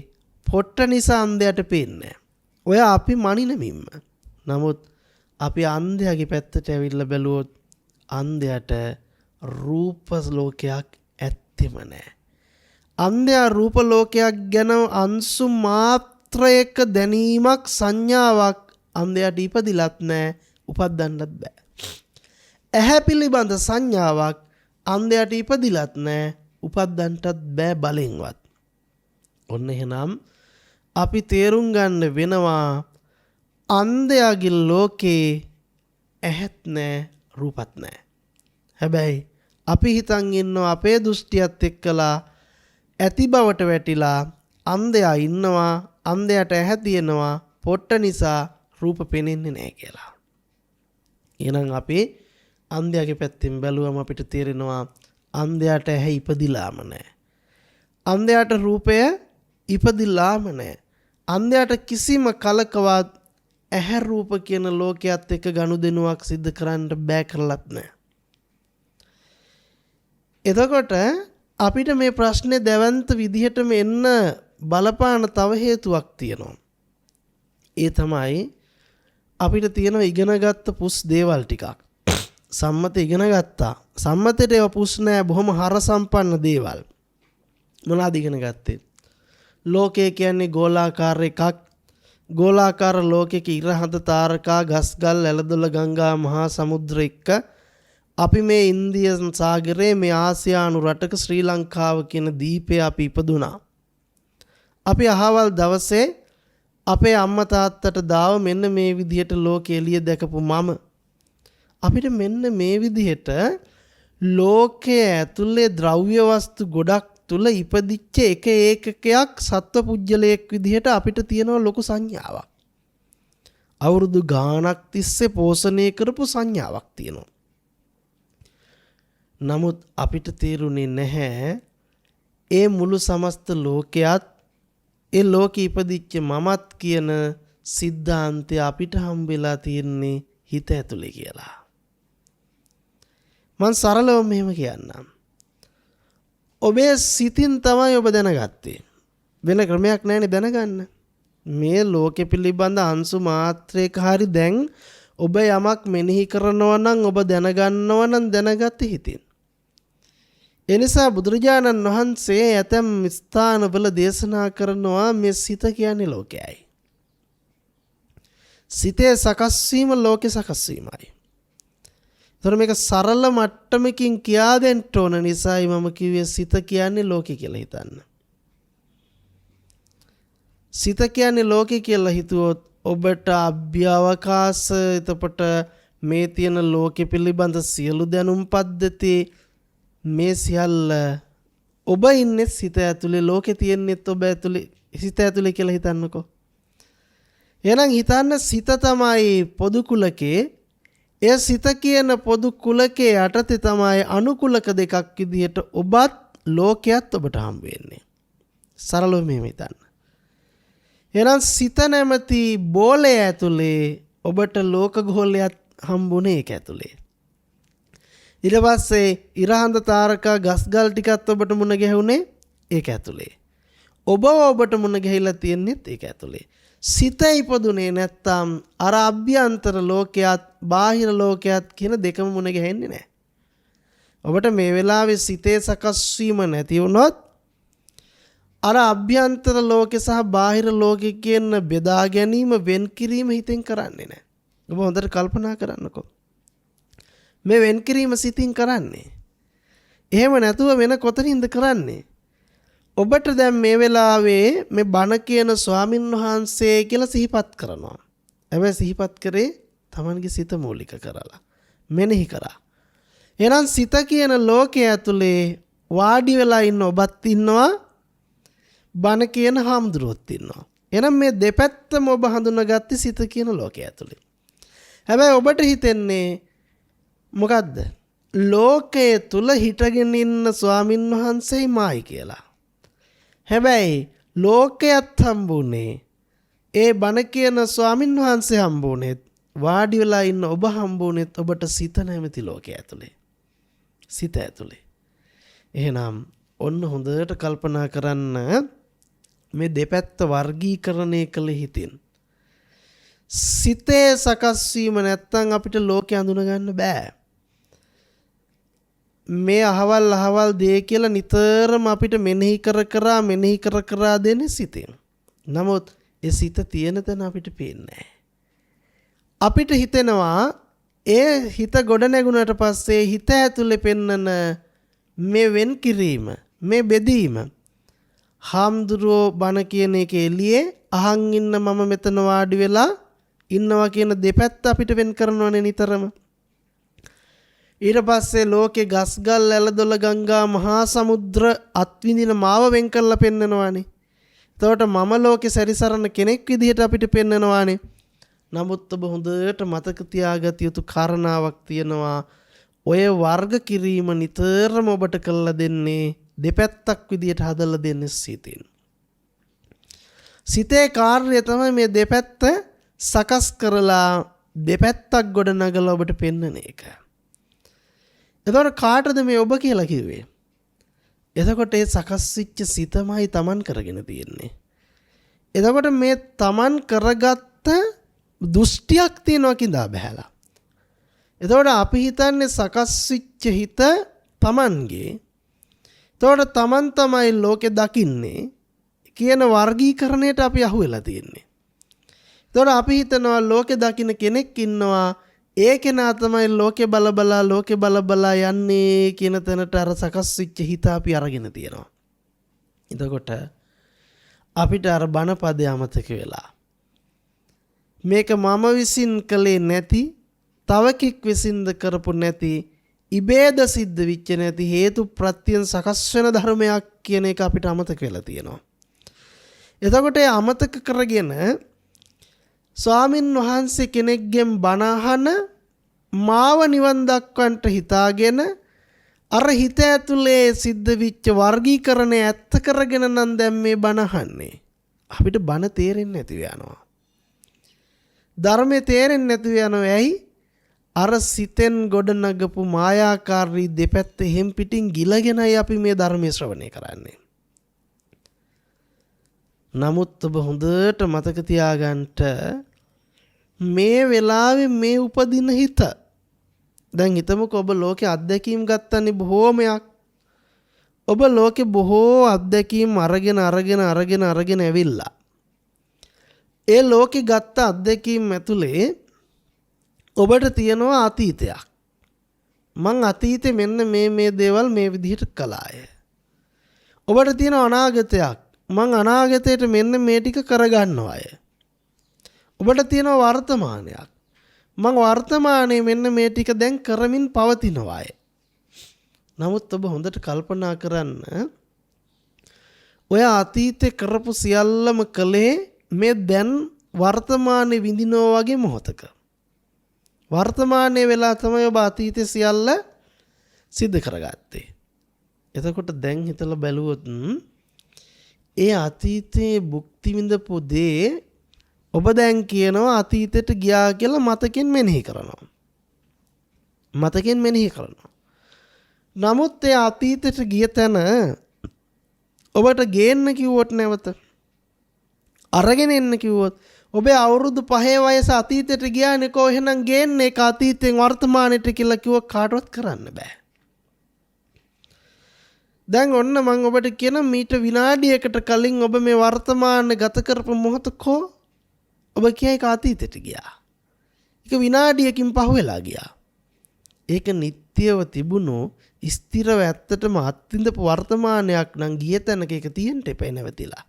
පොට්ට නිසා අන්ධයාට පේන්නේ. ඔය අපි මනිනමින්ම. නමුත් අපි අන්ධයාගේ පැත්තට ඇවිල්ලා බැලුවොත් අන්ධයාට රූප ලෝකයක් ඇත්තෙම නැහැ. අන්ධයා රූප ලෝකයක් ගැන අංශු මාත්‍රයක දැනීමක් සංඥාවක් අන්ධයාට ඉපදිලත් නැහැ, උපදින්නත් බෑ. ඇහැ පිළිබඳ සංඥාවක් අන්ධයාට ඉපදිලත් නැහැ, උපදින්නත් බෑ බලෙන්වත්. ඔන්න එහෙනම් අපි තේරුම් ගන්න වෙනවා අන්ධයාගේ ලෝකේ ඇහත් නැහැ රූපත් නැහැ. හැබැයි අපි හිතන් ඉන්නවා අපේ දෘෂ්ටියත් එක්කලා ඇති බවට වැටිලා අන්ධයා ඉන්නවා, අන්ධයාට ඇහැ තියෙනවා, පොට්ට නිසා රූප පෙනෙන්නේ නැහැ කියලා. එහෙනම් අපි අන්ධයාගේ පැත්තෙන් බැලුවම අපිට තේරෙනවා අන්ධයාට ඇහැ ඉපදිලාම නැහැ. අන්ධයාට රූපය ඉපදිලාම නැහැ. අන්ධයාට කිසිම කලකවත් ඇහැ රූප කියන ලෝකයක් එක්ක ගනුදෙනුවක් සිද්ධ කරන්න බෑ කරලත් නැහැ. එතකොට අපිට මේ ප්‍රශ්නේ දැවන්ත විදිහටම එන්න බලපාන තව හේතුවක් තියෙනවා. ඒ තමයි අපිට තියෙන ඉගෙනගත්ත පුස් දේවල් ටිකක්. සම්මත ඉගෙන ගත්තා. සම්මතයට ඒවා පුස් නෑ, බොහොම හර සම්පන්න දේවල්. මොනවාද ඉගෙන ගත්තේ? ලෝකය කියන්නේ ගෝලාකාර එකක්. ගෝලාකාර ලෝකයක ඉරහඳ තාරකා, ගස්ගල්, ඇලදොල, ගංගා, මහා සමුද්‍ර එක්ක අපි මේ ඉන්දියන් සාගරයේ මේ ආසියානු රටක ශ්‍රී ලංකාව කියන දීපේ අපි ඉපදුනා. අපි අහවල් දවසේ අපේ අම්මා තාත්තට දාව මෙන්න මේ විදිහට ලෝකෙ එළිය දැකපු මම අපිට මෙන්න මේ විදිහට ලෝකයේ ඇතුලේ ද්‍රව්‍ය වස්තු ගොඩක් තුල ඉපදිච්ච එක ඒකකයක් සත්ව පුජ්‍යලයක් විදිහට අපිට තියෙන ලොකු සංඥාවක්. අවුරුදු ගාණක් තිස්සේ පෝෂණය කරපු සංඥාවක් තියෙනවා. නමුත් අපිට තේරුනේ නැහැ ඒ මුළු සමස්ත ලෝකයක්, ඒ ලෝකෙ ඉපදිච්ච මමත් කියන සිද්ධාන්තය අපිට හම්බෙලා තියෙන්නේ හිත ඇතුලේ කියලා. මං සරලව මෙහෙම කියන්නම්. ඔබේ සිතින් තමයි ඔබ දැනගත්තේ. වෙන ක්‍රමයක් නැහැනේ දැනගන්න. මේ ලෝකෙ පිළිබඳ අංශු මාත්‍රයක හරි දැන් ඔබ යමක් මෙනෙහි කරනවා නම් ඔබ දැනගන්නවා නම් දැනගත්තේ හිතින්. එනිසා බුදුරජාණන් වහන්සේ ඇතැම් ස්ථානවල දේශනා කරනවා මේ සිත කියන්නේ ලෝකයයි. සිතේ සකස් වීම ලෝකේ සකස් වීමයි. ඒතර මේක සරල මට්ටමකින් කියා දෙන්න ඕන නිසායි මම කිව්වේ සිත කියන්නේ ලෝකේ කියලා හිතන්න. සිත කියන්නේ ලෝකේ කියලා හිතුවොත් ඔබට අභ්‍යවකාශ, එතකොට මේ තියෙන ලෝකෙ පිළිබඳ සියලු දැනුම් පද්ධති මේ සියල්ල ඔබ ඉන්නේ සිත ඇතුලේ, ලෝකෙ තියෙන්නේත් ඔබ ඇතුලේ, සිත ඇතුලේ කියලා හිතන්නකෝ. එහෙනම් හිතන්න සිත තමයි පොදු කුලකේ. ඒ සිත කියන පොදු කුලකේ යටතේ තමයි අනුකුලක දෙකක් විදිහට ඔබත් ලෝකයක් ඔබට හම්බ වෙන්නේ. සරලව මෙහෙම හිතන්න. එහෙනම් සිත නැමැති බෝලය ඇතුලේ ඔබට ලෝක ගෝලයක් හම්බුනේ ඒක ඇතුලේ. ඊට පස්සේ ඉරහඳ තාරකා, ගස්ගල් ටිකත් ඔබට මුණ ගැහුනේ ඒක ඇතුලේ. ඔබට මුණ ගැහිලා තියෙන්නේත් ඒක ඇතුලේ. සිත ඉපදුනේ නැත්තම් අර අභ්‍යන්තර ලෝකයක් බාහිර ලෝකයක් කියන දෙකම මුණ ගැහෙන්නේ නැහැ. ඔබට මේ වෙලාවේ සිතේ සකස් වීම නැති වුණොත් අර අභ්‍යන්තර ලෝකේ සහ බාහිර ලෝකේ කියන බෙදා ගැනීම වෙන් කිරීම හිතෙන් කරන්නේ නැහැ. ඔබ හොඳට කල්පනා කරන්නකෝ. මේ වෙන් කිරීම සිතින් කරන්නේ. එහෙම නැතුව වෙන කොතනින්ද කරන්නේ? ඔබට දැන් මේ වෙලාවේ මේ බණ කියන ස්වාමින් වහන්සේ කියලා සිහිපත් කරනවා. හැබැයි සිහිපත් කරේ Tamanගේ සිත මූලික කරලා. මෙනෙහි කරා. එහෙනම් සිත කියන ලෝකයේ ඇතුලේ වාඩි වෙලා ඉන්න ඔබත් ඉන්නවා, බණ කියන හාමුදුරුවොත් ඉන්නවා. එහෙනම් මේ දෙපැත්තම ඔබ හඳුනාගත්තේ සිත කියන ලෝකයේ ඇතුලේ. හැබැයි ඔබට හිතෙන්නේ මොකද්ද? ලෝකයේ තුල හිටගෙන ඉන්න ස්වාමින් වහන්සේයි මායි කියලා. හැබැයි ලෝකයක් හම්බුනේ ඒ බණ කියන ස්වාමින් වහන්සේ හම්බුනේත් වාඩි වෙලා ඉන්න ඔබ හම්බුනේත් ඔබට සිත නැමැති ලෝකයේ ඇතුලේ. සිත ඇතුලේ. එහෙනම් ඔන්න හොඳට කල්පනා කරන්න මේ දෙපැත්ත වර්ගීකරණය කළ හිතින්. සිතේ සකස් වීම නැත්තම් අපිට ලෝකේ අඳුන ගන්න බෑ. මේ අහවල් දේ කියලා නිතරම අපිට මෙනෙහි කර දෙන්නේ සිතෙන්. නමුත් ඒ සිත තියෙන තැන අපිට පේන්නේ නැහැ. අපිට හිතෙනවා ඒ හිත ගොඩ නැගුණට පස්සේ හිත ඇතුලේ පෙන්නන මේ වෙන් කිරීම, මේ බෙදීම, හාමුදුරුවෝ බණ කියන එක එළියේ අහන් ඉන්න මම මෙතන වාඩි වෙලා ඉන්නවා කියන දෙපැත්ත අපිට වෙන් කරනවනේ නිතරම. ඊට පස්සේ ලෝකේ ගස්ගල් ඇලදොල ගංගා මහා සමුද්‍ර අත්විඳින මාව වෙන් කරලා පෙන්නනවානේ. එතකොට මම ලෝකේ සැරිසරන කෙනෙක් විදිහට අපිට පෙන්නනවානේ. නමුත් ඔබ හොඳට මතක තියාගත යුතු කාරණාවක් තියෙනවා. ඔය වර්ග කිරීම නිතරම ඔබට කළා දෙන්නේ දෙපැත්තක් විදිහට හදලා දෙන්නේ සිතින්. සිතේ කාර්යය තමයි මේ දෙපැත්ත සකස් කරලා දෙපැත්තක් ගොඩ නගලා ඔබට පෙන්වන එක. එතකොට කාටද මේ ඔබ කියලා කිව්වේ? එතකොට ඒ සකස් වෙච්ච සිතමයි Taman කරගෙන තියෙන්නේ. එතකොට මේ Taman කරගත්ත දෘෂ්ටියක් තියෙනවා කිඳා බහැලා. එතකොට අපි හිතන්නේ සකස් වෙච්ච හිත Tamanගේ. එතකොට Taman තමයි ලෝකෙ දකින්නේ කියන වර්ගීකරණයට අපි අහු වෙලා තියෙන්නේ. එතකොට අපි හිතනවා ලෝකෙ දකින්න කෙනෙක් ඉන්නවා, ඒ කෙනා තමයි ලෝකෙ බලබලා යන්නේ කියන තැනට අර සකස් වෙච්ච හිත අපි අරගෙන තියෙනවා. එතකොට අපිට අර බණ පදේ අමතක වෙලා මේක මම විසින් කළේ නැති, තව කෙනෙක් විසින්ද කරපු නැති, ඉබේද සිද්ධ වෙච්ච නැති හේතු ප්‍රත්‍යයෙන් සකස් වෙන ධර්මයක් කියන එක අපිට අමතක වෙලා තියෙනවා. එතකොට ඒ අමතක කරගෙන ස්වාමින් වහන්සේ කෙනෙක්ගෙන් බණ අහන මාව නිවන් දක්වන්නට හිතාගෙන අර හිත ඇතුලේ සිද්ධ වෙච්ච වර්ගීකරණය ඇත්ත කරගෙන නම් දැන් මේ බණ අහන්නේ. අපිට බණ තේරෙන්නේ නැතිව යනවා. ධර්මයේ තේරෙන්නේ නැතිව යනවා. ඇයි? අර සිතෙන් ගොඩ නගපු මායාකාරී දෙපැත්ත හැම් පිටින් ගිලගෙනයි අපි මේ ධර්මයේ ශ්‍රවණය කරන්නේ. නමුත් ඔබ හොඳට මතක තියාගන්න මේ වෙලාවේ මේ උපදින හිත, දැන් හිතමුකෝ ඔබ ලෝකේ අත්දැකීම් ගත්තනේ බොහෝමයක්. ඔබ ලෝකේ බොහෝ අත්දැකීම් අරගෙන ඇවිල්ලා ඒ ලෝකේ ගත්ත අත්දැකීම් ඇතුලේ ඔබට තියෙනවා අතීතයක්. මං අතීතේ මෙන්න මේ දේවල් මේ විදිහට කළාය. ඔබට තියෙන අනාගතයක්. මං අනාගතයට මෙන්න මේ ටික කරගන්නවාය. ඔබට තියෙන වර්තමානයක්. මං වර්තමානයේ මෙන්න මේ ටික දැන් කරමින් පවතිනවාය. නමුත් ඔබ හොඳට කල්පනා කරන්න, ඔය අතීතේ කරපු සියල්ලම කළේ මේ දැන් වර්තමානයේ විඳිනවා වගේ මොහොතක. වර්තමානයේ වෙලා තමයි ඔබ අතීතේ සියල්ල සිද්ධ කරගත්තේ. එතකොට දැන් හිතලා බැලුවොත් ඒ අතීතයේ භුක්ති විඳපු දේ ඔබ දැන් කියනවා අතීතයට ගියා කියලා මතකෙන් මෙනෙහි කරනවා. නමුත් ඒ අතීතයට ගිය තැන ඔබට ගේන්න කිව්වොත් නැවත අරගෙන එන්න කිව්වොත් ඔබේ අවුරුදු 5 වයස අතීතයට ගියානේ කො එහෙනම් ගේන්නේ ඒක අතීතෙන් වර්තමානයට කියලා කිව්ව කාටවත් කරන්න බෑ. දැන් ඔන්න මම ඔබට කියන මීට විනාඩියකට කලින් ඔබ මේ වර්තමාන ගත කරපු මොහොතකෝ ඔබ කියයි අතීතයට ගියා. ඒක විනාඩියකින් පහුවෙලා ගියා. ඒක නිට්ටියව තිබුණු ස්ථිරව ඇත්තටම අත්විඳපු වර්තමානයක් නම් ගිය තැනක ඒක තියෙන්න එපා නැවතිලා.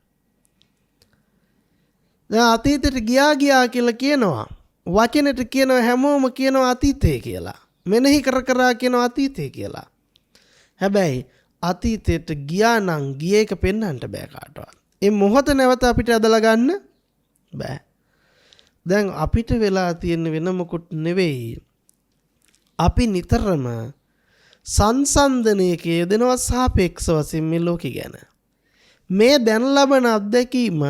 දැන් අතීතයට ගියා කියලා කියනවා. වචනෙට කියනවා හැමෝම කියනවා අතීතය කියලා. මෙනෙහි කර කියනවා අතීතය කියලා. හැබැයි අතීතයට ගියා නම් ගිය එක පෙන්වන්න බෑ කාටවත්. ඒ මොහොත නැවත අපිට අදලා ගන්න බෑ. දැන් අපිට වෙලා තියෙන වෙන මොකුත් නෙවෙයි. අපි නිතරම සංසන්දනයක යෙදෙනවා සාපේක්ෂ වශයෙන් මේ ලෝකෙ ගැන. මේ දැන් ලබන අත්දැකීම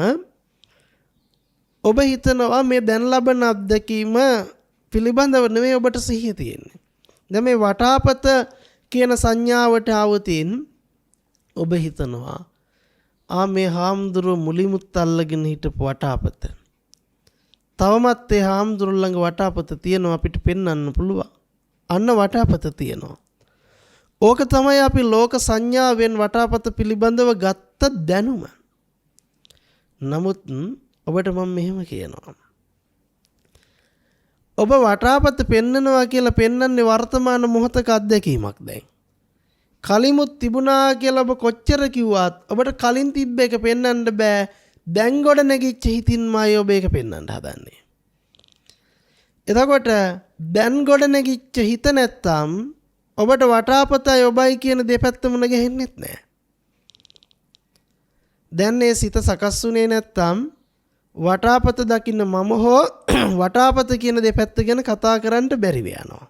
ඔබ හිතනවා මේ දැන් ලබන අත්දැකීම පිළිබඳව නෙමෙයි ඔබට සිහිය තියෙන්නේ. දැන් මේ වටාපත කියන සංඥාවට ආවතින් ඔබ හිතනවා මේ හාමුදුරුව මුලිමුත් අල්ලගෙන හිටපු වටාපත. තවමත් ඒ හාමුදුරුවෝ ළඟ වටාපත තියෙනවා අපිට පෙන්වන්න පුළුවන්. අන්න වටාපත තියෙනවා. ඕක තමයි අපි ලෝක සංඥාවෙන් වටාපත පිළිබඳව ගත්ත දැනුම. නමුත් ඔබට මම මෙහෙම කියනවා. ඔබ වටාපත පෙන්නනවා කියලා පෙන්වන්නේ වර්තමාන මොහොතක අත්දැකීමක් දැන්. කලිමුත් තිබුණා කියලා ඔබ කොච්චර කිව්වත් ඔබට කලින් තිබ්බ එක පෙන්වන්න බෑ. දැන් ගොඩ නැගිච්ච හිතින්මයි ඔබ ඒක පෙන්වන්න හදන්නේ. එතකොට දැන් ගොඩ නැගිච්ච හිත නැත්තම් ඔබට වටාපතයි ඔබයි කියන දෙපැත්ත මුණ ගැහෙන්නෙත් නෑ. දැන් මේ සිත සකස් වුණේ නැත්තම් වටාපත දකින්න මම හෝ වටාපත කියන දෙපැත්ත ගැන කතා කරන්න බැරි වෙනවා.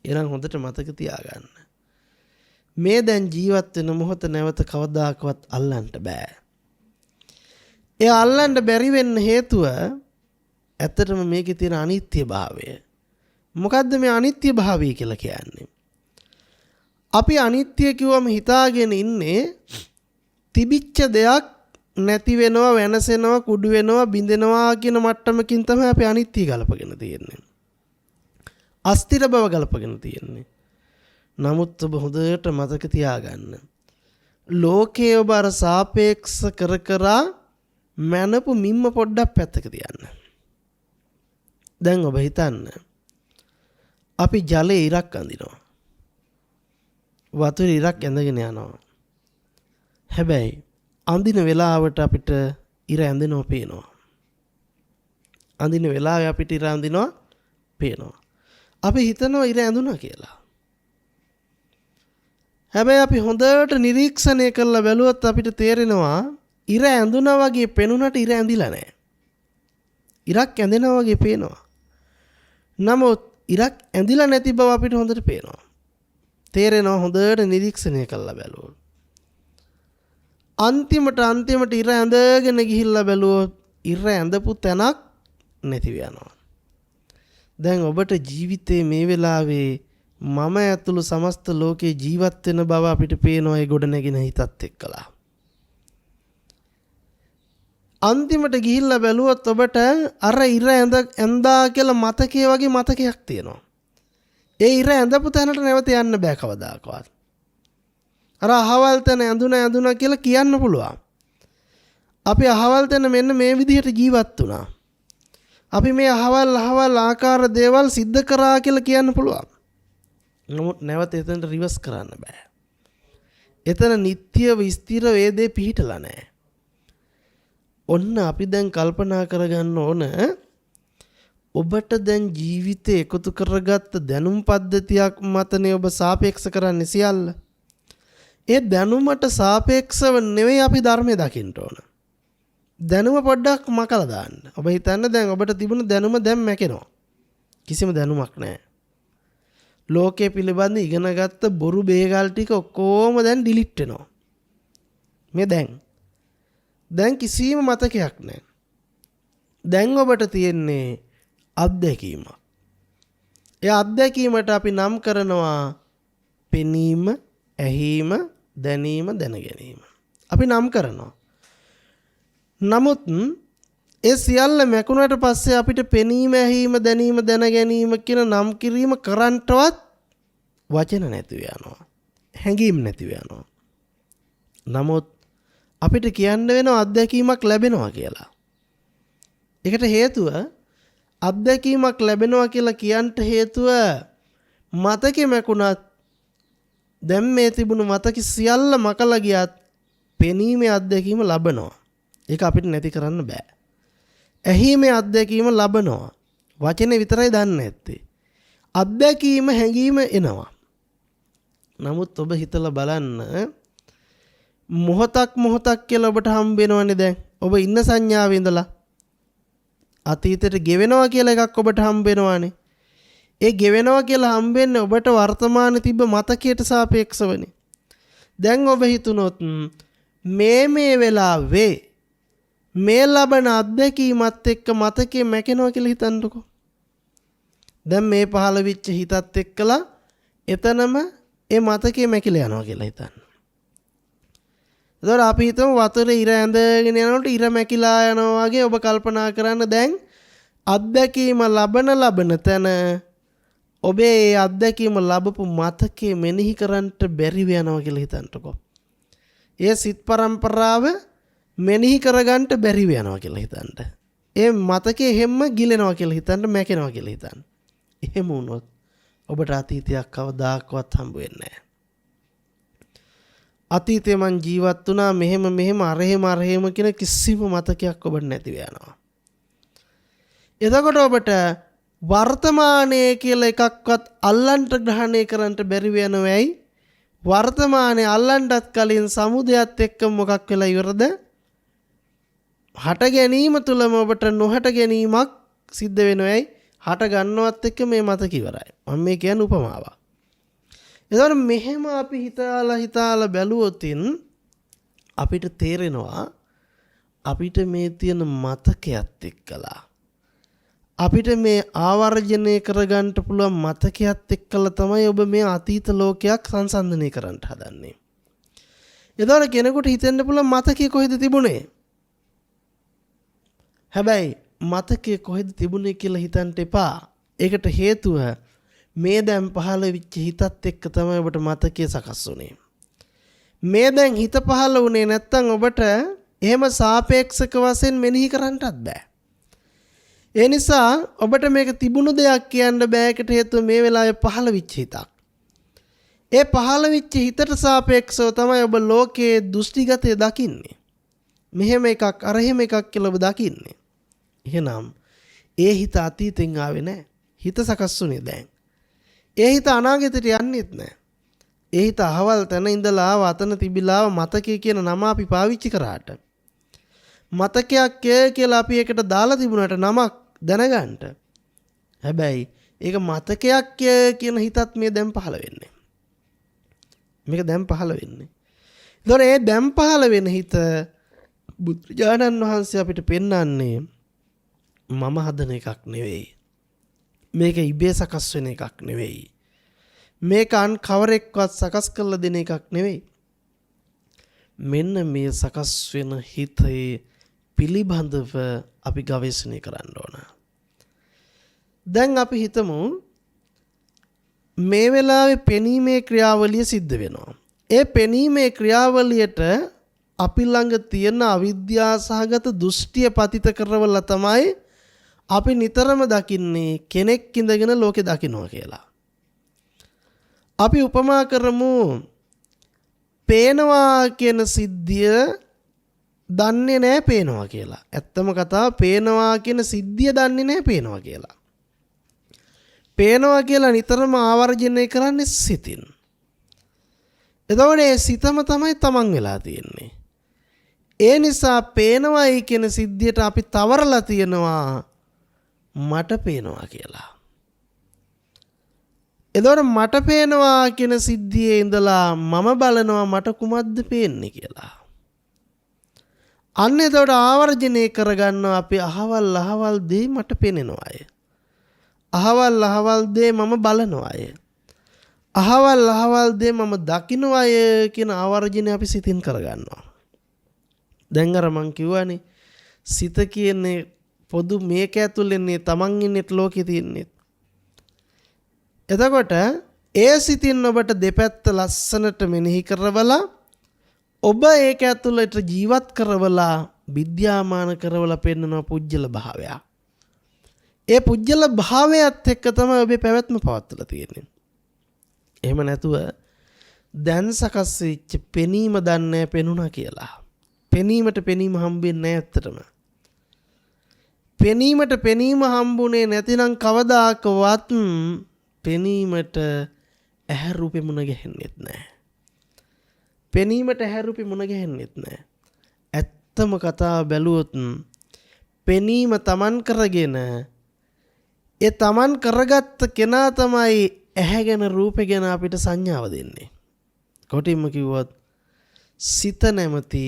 එහෙනම් හොඳට මතක තියාගන්න. මේ දැන් ජීවත් වෙන මොහොත නැවත කවදාකවත් අල්ලන්න බෑ. ඒ අල්ලන්න බැරි වෙන්න හේතුව ඇත්තටම මේකේ තියෙන අනිත්‍ය භාවය. මොකද්ද මේ අනිත්‍ය භාවය කියලා කියන්නේ? අපි අනිත්‍ය කිව්වම හිතාගෙන ඉන්නේ තිබිච්ච දෙයක් නැති වෙනවා, වෙනසෙනවා, කුඩු වෙනවා, බිඳෙනවා කියන මට්ටමකින් තමයි අපි අනිත්‍ය ගලපගෙන තියෙන්නේ. අස්තිර බව ගලපගෙන තියෙන්නේ. නමුත් ඔබ හොඳට මතක තියාගන්න. ලෝකයේ ඔබ අර සාපේක්ෂ කර මනපු මිම්ම පොඩ්ඩක් පැත්තක තියන්න. දැන් ඔබ හිතන්න. අපි ජලයේ ඉරක් අඳිනවා. වතුර ඉරක් ඇඳගෙන යනවා. හැබැයි අඳින වෙලාවට අපිට ඉර ඇඳෙනවා පේනවා. අඳින වෙලාවේ අපිට ඉර අඳිනවා පේනවා. අපි හිතනවා ඉර ඇඳුණා කියලා. හැබැයි අපි හොඳට නිරීක්ෂණය කරලා බැලුවොත් අපිට තේරෙනවා ඉර ඇඳුණා වගේ පෙනුනට ඉර ඇඳිලා නැහැ. ඉරක් ඇඳෙනවා වගේ පේනවා. නමුත් ඉරක් ඇඳිලා නැති බව අපිට හොඳට පේනවා. තේරෙනවා හොඳට නිරීක්ෂණය කරලා බැලුවොත්. අන්තිමට ඉර ඇඳගෙන ගිහිල්ලා බැලුවොත් ඉර ඇඳපු තැනක් නැතිව යනවා. දැන් ඔබට ජීවිතේ මේ වෙලාවේ මම ඇතුළු සමස්ත ලෝකේ ජීවත් වෙන බව අපිට පේනවා ඒ ගොඩ නැගින හිතත් එක්කලා. අන්තිමට ගිහිල්ලා බැලුවොත් ඔබට අර ඉර ඇඳා කියලා මතකයේ වගේ මතකයක් තියෙනවා. ඒ ඉර ඇඳපු තැනට නැවත යන්න බෑ කවදාකවත්. අර අහවල් තැන ඇඳුනා කියලා කියන්න පුළුවන්. අපි අහවල් තැන මෙන්න මේ විදිහට ජීවත් වුණා. අපි මේ අහවල් ආකාර දේවල් සිද්ධ කරා කියලා කියන්න පුළුවන්. නමුත් නැවත එතනට රිවර්ස් කරන්න බෑ. එතන නිට්ටියව ස්ථිර වේදේ පිහිටලා නැහැ. ඔන්න අපි දැන් කල්පනා කරගන්න ඕන ඔබට දැන් ජීවිතේ එකතු කරගත්ත දැනුම් පද්ධතියක් මතනේ ඔබ සාපේක්ෂ කරන්නේ සියල්ල. ඒ දැනුමට සාපේක්ෂව නෙවෙයි අපි ධර්මය දකින්න ඕන. දැනුම පොඩ්ඩක් මකලා දාන්න. ඔබ හිතන්න දැන් ඔබට තිබුණ දැනුම දැන් මැකෙනවා. කිසිම දැනුමක් නැහැ. ලෝකයේ පිළිබඳ ඉගෙනගත්ත බොරු බේගල් ටික ඔක්කොම දැන් ඩිලීට් වෙනවා. මේ දැන් කිසිම මතකයක් නැහැ. දැන් ඔබට තියෙන්නේ අත්දැකීමක්. ඒ අත්දැකීමට අපි නම් කරනවා පෙනීම, ඇහිීම, දැනීම, දැනගැනීම. අපි නම් කරනවා. නමුත් ඒ සියල්ල මැකුණට පස්සේ අපිට පෙනීම, ඇහිීම, දැනීම, දැනගැනීම කියන නම් කිරීම කරන්නටවත් වචන නැතිව යනවා. හැඟීම් නැතිව යනවා. නමුත් අපිට කියන්න වෙනවා අත්දැකීමක් ලැබෙනවා කියලා. ඒකට හේතුව අත්දැකීමක් ලැබෙනවා කියලා කියන්න හේතුව මතකෙ මැකුණත් දැන් මේ තිබුණු මතක සියල්ල මකලා ගියත් පෙනීමේ අත්දැකීම ලබනවා. ඒක අපිට නැති කරන්න බෑ. ඇහිීමේ අත්දැකීම ලබනවා. වචනේ විතරයි දන්නේ නැත්තේ. අත්දැකීම හැඟීම එනවා. නමුත් ඔබ හිතලා බලන්න මොහොතක් කියලා ඔබට හම්බ වෙනවනේ දැන්. ඔබ ඉන්න සංඥාවේ ඉඳලා අතීතයට ගෙවෙනවා කියලා එකක් ඔබට හම්බ වෙනවානේ. ඒ ගෙවෙනවා කියලා හම්බෙන්නේ ඔබට වර්තමානයේ තිබ්බ මතකයට සාපේක්ෂවනේ. දැන් ඔබ හිතුනොත් මේ වෙලාවේ මේ ලබන අත්දැකීමත් එක්ක මතකයේ මැකෙනවා කියලා හිතන්නකෝ. දැන් මේ පහළ වෙච්ච හිතත් එක්කලා එතනම ඒ මතකයේ මැකිලා යනවා කියලා හිතන්න. එතකොට අපි හිතමු වතුරේ ඉර ඇඳගෙන යනකොට ඉර මැකිලා යනවා වගේ ඔබ කල්පනා කරන්න දැන් අත්දැකීම ලබන තැන ඔබේ ඒ අත්දැකීම ලැබපු මතකයේ මෙනෙහි කරන්නට බැරිව යනවා කියලා හිතන්නකෝ. ඒ සිත් පරම්පරාව මෙනෙහි කරගන්න බැරිව යනවා කියලා හිතන්න. ඒ මතකයේ හැම ගිලෙනවා කියලා හිතන්න, මැකෙනවා කියලා හිතන්න. එහෙම වුණොත් ඔබට අතීතයක් කවදාකවත් හම්බ වෙන්නේ නැහැ. අතීතේ මං ජීවත් වුණා මෙහෙම අරහෙම කියන කිසිම මතකයක් ඔබට නැතිව යනවා. එතකොට ඔබට වර්තමානයේ කියලා එකක්වත් අල්ලන්ට ග්‍රහණය කරන්නට බැරි වෙනවයි. වර්තමානයේ අල්ලන්නත් කලින් සමුදයත් එක්ක මොකක් වෙලා ඉවරද? හට ගැනීම තුලම ඔබට නොහට ගැනීමක් සිද්ධ වෙනවයි. හට ගන්නවත් එක්ක මේ මතක ඉවරයි. මම මේ කියන්නේ උපමාවක්. එතකොට මෙහෙම අපි හිතාලා බැලුවොතින් අපිට තේරෙනවා අපිට මේ තියෙන මතකයක් එක්කලා අපිට මේ ආවර්ජනය කරගන්න පුළුවන් මතකයක් එක්කලා තමයි ඔබ මේ අතීත ලෝකයක් සංසන්දනය කරන්න හදන්නේ. එතකොට කෙනෙකුට හිතෙන්න පුළුවන් මතකයේ කොහෙද තිබුණේ? හැබැයි මතකයේ කොහෙද තිබුණේ කියලා හිතන්න එපා. ඒකට හේතුව මේ දැන් පහළ වෙච්ච හිතත් එක්ක තමයි ඔබට මතකයේ සකස් වුනේ. මේ දැන් හිත පහළ වුණේ නැත්තම් ඔබට එහෙම සාපේක්ෂක වශයෙන් මෙනෙහි කරන්නත් බෑ. ඒ නිසා ඔබට මේක තිබුණු දෙයක් කියන්න බෑකට හේතුව මේ වෙලාවේ පහළ වෙච්ච හිතක්. ඒ පහළ වෙච්ච හිතට සාපේක්ෂව තමයි ඔබ ලෝකයේ දෘෂ්ටිගතය දකින්නේ. මෙහෙම එකක් අරහෙම එකක් කියලා ඔබ දකින්නේ. එහෙනම් ඒ හිත අතීතෙන් ආවේ නැහැ. හිත සකස් වුණේ දැන්. ඒ හිත අනාගතයට යන්නේත් නැහැ. ඒ හිත අහවල් තැන ඉඳලා වතන තිබිලා මතකයේ කියන නම අපි පාවිච්චි කරාට මතකයක් කියලා අපි ඒකට දාලා තිබුණාට නමක් දැනගන්න. හැබැයි ඒක මතකයක් කියන හිතත් මේ දැන් පහළ වෙන්නේ. මේක දැන් පහළ වෙන්නේ. ඒතොර ඒ දැන් පහළ වෙන හිත බුදුරජාණන් වහන්සේ අපිට පෙන්වන්නේ මම හදන එකක් නෙවෙයි. මේක ඉබේ සකස් වෙන එකක් නෙවෙයි. මේක අන් කවරෙක්වත් සකස් කරලා දෙන එකක් නෙවෙයි. මෙන්න මේ සකස් වෙන හිතේ පිළිබඳව අපි ගවේෂණය කරන්න ඕන. දැන් අපි හිතමු මේ වෙලාවේ පෙනීමේ ක්‍රියාවලිය සිද්ධ වෙනවා. ඒ පෙනීමේ ක්‍රියාවලියට අපි ළඟ තියෙන අවිද්‍යාසහගත දෘෂ්ටිය පතිත කරවලා තමයි අපි නිතරම දකින්නේ කෙනෙක් ඉඳගෙන ලෝකෙ දකින්නවා කියලා. අපි උපමා කරමු පේනවා කියන සිද්ධිය දන්නේ නැහැ පේනවා කියලා. ඇත්තම කතාව පේනවා කියන සිද්ධිය දන්නේ නැහැ පේනවා කියලා. පේනවා කියලා නිතරම ආවර්ජනය කරන්නේ සිතින්. එතකොට ඒ සිතම තමයි තමන් වෙලා තියෙන්නේ. ඒ නිසා පේනවායි කියන සිද්ධියට අපි තවරලා තියෙනවා මට පේනවා කියලා. එතකොට මට පේනවා කියන සිද්ධියේ ඉඳලා මම බලනවා මට කුමක්ද පේන්නේ කියලා. අන්න එතකොට ආවර්ජනය කරගන්නවා අපි අහවල් දේ මට පේනවා අය. අහවල් දේ මම බලනවා අය. අහවල් දේ මම දකින්නවා අය කියන ආවර්ජනය අපි සිතින් කරගන්නවා. දැන් අර මං කිව්වනේ සිත කියන්නේ පොදු මේක ඇතුළේනේ තමන් ඉන්නේ ලෝකේ තියන්නේ. එතකොට ඒ සිතින් ඔබට දෙපැත්ත ලස්සනට මෙනෙහි කරවලා ඔබ ඒක ඇතුළට ජීවත් කරවලා විද්‍යාමාන කරවලා පෙන්වන පුජ්‍යල භාවය. ඒ පුජ්‍යල භාවයත් එක්ක තමයි ඔබේ පැවැත්ම පවත්වලා තියෙන්නේ. එහෙම නැතුව දැන් සකස් වෙච්ච පෙනීම දන්නේ පෙනුණා කියලා. පෙනීමට පෙනීම හම්බෙන්නේ නැහැ ඇත්තටම. පෙනීමට පෙනීම හම්බුනේ නැතිනම් කවදාකවත් පෙනීමට ඇහැ රූපෙ මුණ ගැහෙන්නෙත් නැහැ. පෙනීමට ඇහැ රූපෙ මුණ ගැහෙන්නෙත් නැහැ. ඇත්තම කතාව බැලුවොත් පෙනීම තමන් කරගෙන ඒ තමන් කරගත්ත කෙනා තමයි ඇහැ ගැන රූපෙ ගැන අපිට සංඥාව දෙන්නේ. කොටින්ම කිව්වොත් සිත නැමැති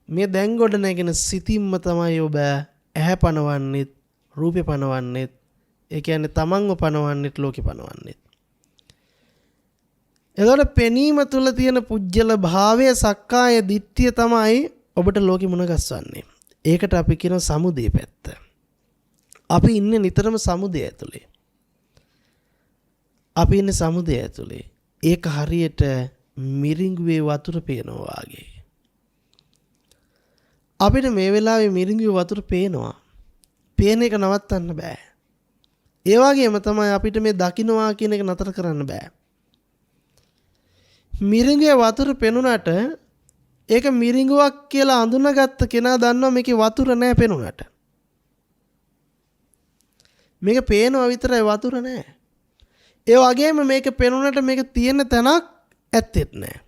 මේ දැන් ගොඩ නැගෙන සිතින්ම තමයි ඔබ ඇහැ පනවන්නෙත් රූපේ පනවන්නෙත් ඒ කියන්නේ තමන්ව පනවන්නෙත් ලෝකෙ පනවන්නෙත්. එතකොට පෙනීම තුල තියෙන පුජ්‍යල භාවය සක්කාය දිට්ඨිය තමයි ඔබට ලෝකෙ මුණ ගස්වන්නේ. ඒකට අපි කියන සමුදය පැත්ත. අපි ඉන්නේ නිතරම සමුදය ඇතුලේ. අපි ඉන්නේ සමුදය ඇතුලේ. ඒක හරියට මිරිඟුවේ වතුර පේනවා වගේ. අපිට මේ වෙලාවේ මිරිඟුවේ වතුර පේනවා. පේන එක නවත්තන්න බෑ. ඒ වගේම තමයි අපිට මේ දකින්නවා කියන එක නතර කරන්න බෑ. මිරිඟුවේ වතුර පෙනුනට ඒක මිරිඟුවක් කියලා අඳුනගත්ත කෙනා දන්නවා මේකේ වතුර නැහැ පෙනුනට. මේක පේනවා විතරයි වතුර නැහැ. ඒ වගේම මේක පෙනුනට මේක තියෙන තැනක් ඇත්තෙත් නැහැ.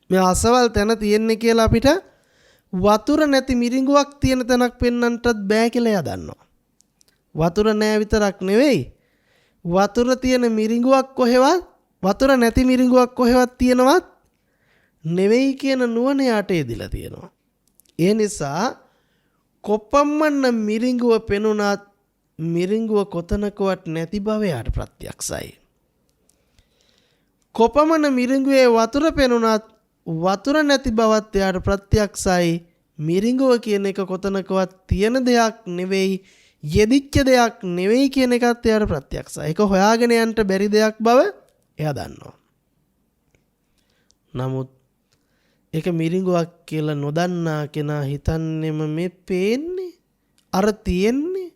මේ අසවල් තැන තියෙන්නේ කියලා අපිට වතුර නැති මිරිඟුවක් තියෙන තැනක් පෙන්වන්නටත් බෑ කියලා එයා දන්නවා. වතුර නැහැ විතරක් නෙවෙයි වතුර තියෙන මිරිඟුවක් කොහෙවත් වතුර නැති මිරිඟුවක් කොහෙවත් තියෙනවත් නෙවෙයි කියන නුවණ යාට එදිලා තියෙනවා. ඒ නිසා කොපමණ මිරිඟුව පෙනුනත් මිරිඟුව කොතනකවත් නැති බව යාට ප්‍රත්‍යක්ෂයි. කොපමණ මිරිඟුවේ වතුර පෙනුනත් වතුර නැති බවත් යාට ප්‍රත්‍යක්ෂයි. මිරිඟුව කියන එක කොතනකවත් තියෙන දෙයක් නෙවෙයි යෙදිච්ච දෙයක් නෙවෙයි කියන එකත් යාට ප්‍රත්‍යක්ෂයි. ඒක හොයාගෙන යන්න බැරි දෙයක් බව එයා දන්නවා. නමුත් ඒක මිරිඟුවක් කියලා නොදන්නා කෙනා හිතන්නේම මේ පේන්නේ අර තියෙන්නේ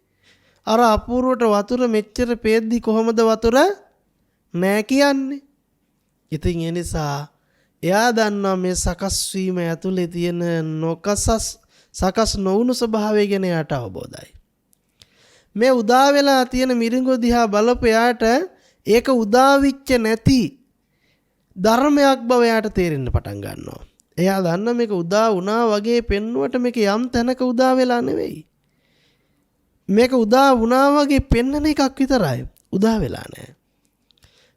අර අපූර්වට වතුර මෙච්චර පේද්දි කොහොමද වතුර නෑ කියන්නේ. ඉතින් ඒ නිසා එයා දන්නවා මේ සකස් වීම ඇතුලේ තියෙන සකස් නොවුණු ස්වභාවය ගැන යාට අවබෝධයි. මේ උදා වෙලා තියෙන මිරිඟුව දිහා බලපෑට ඒක උදා වෙච්ච නැති ධර්මයක් බව යාට තේරෙන්න පටන් ගන්නවා. එයා දන්න මේක උදා වුණා වගේ පෙන්නුවට මේක යම් තැනක උදා වෙලා නෙවෙයි. මේක උදා වුණා වගේ පෙන්වන එකක් විතරයි. උදා වෙලා නැහැ.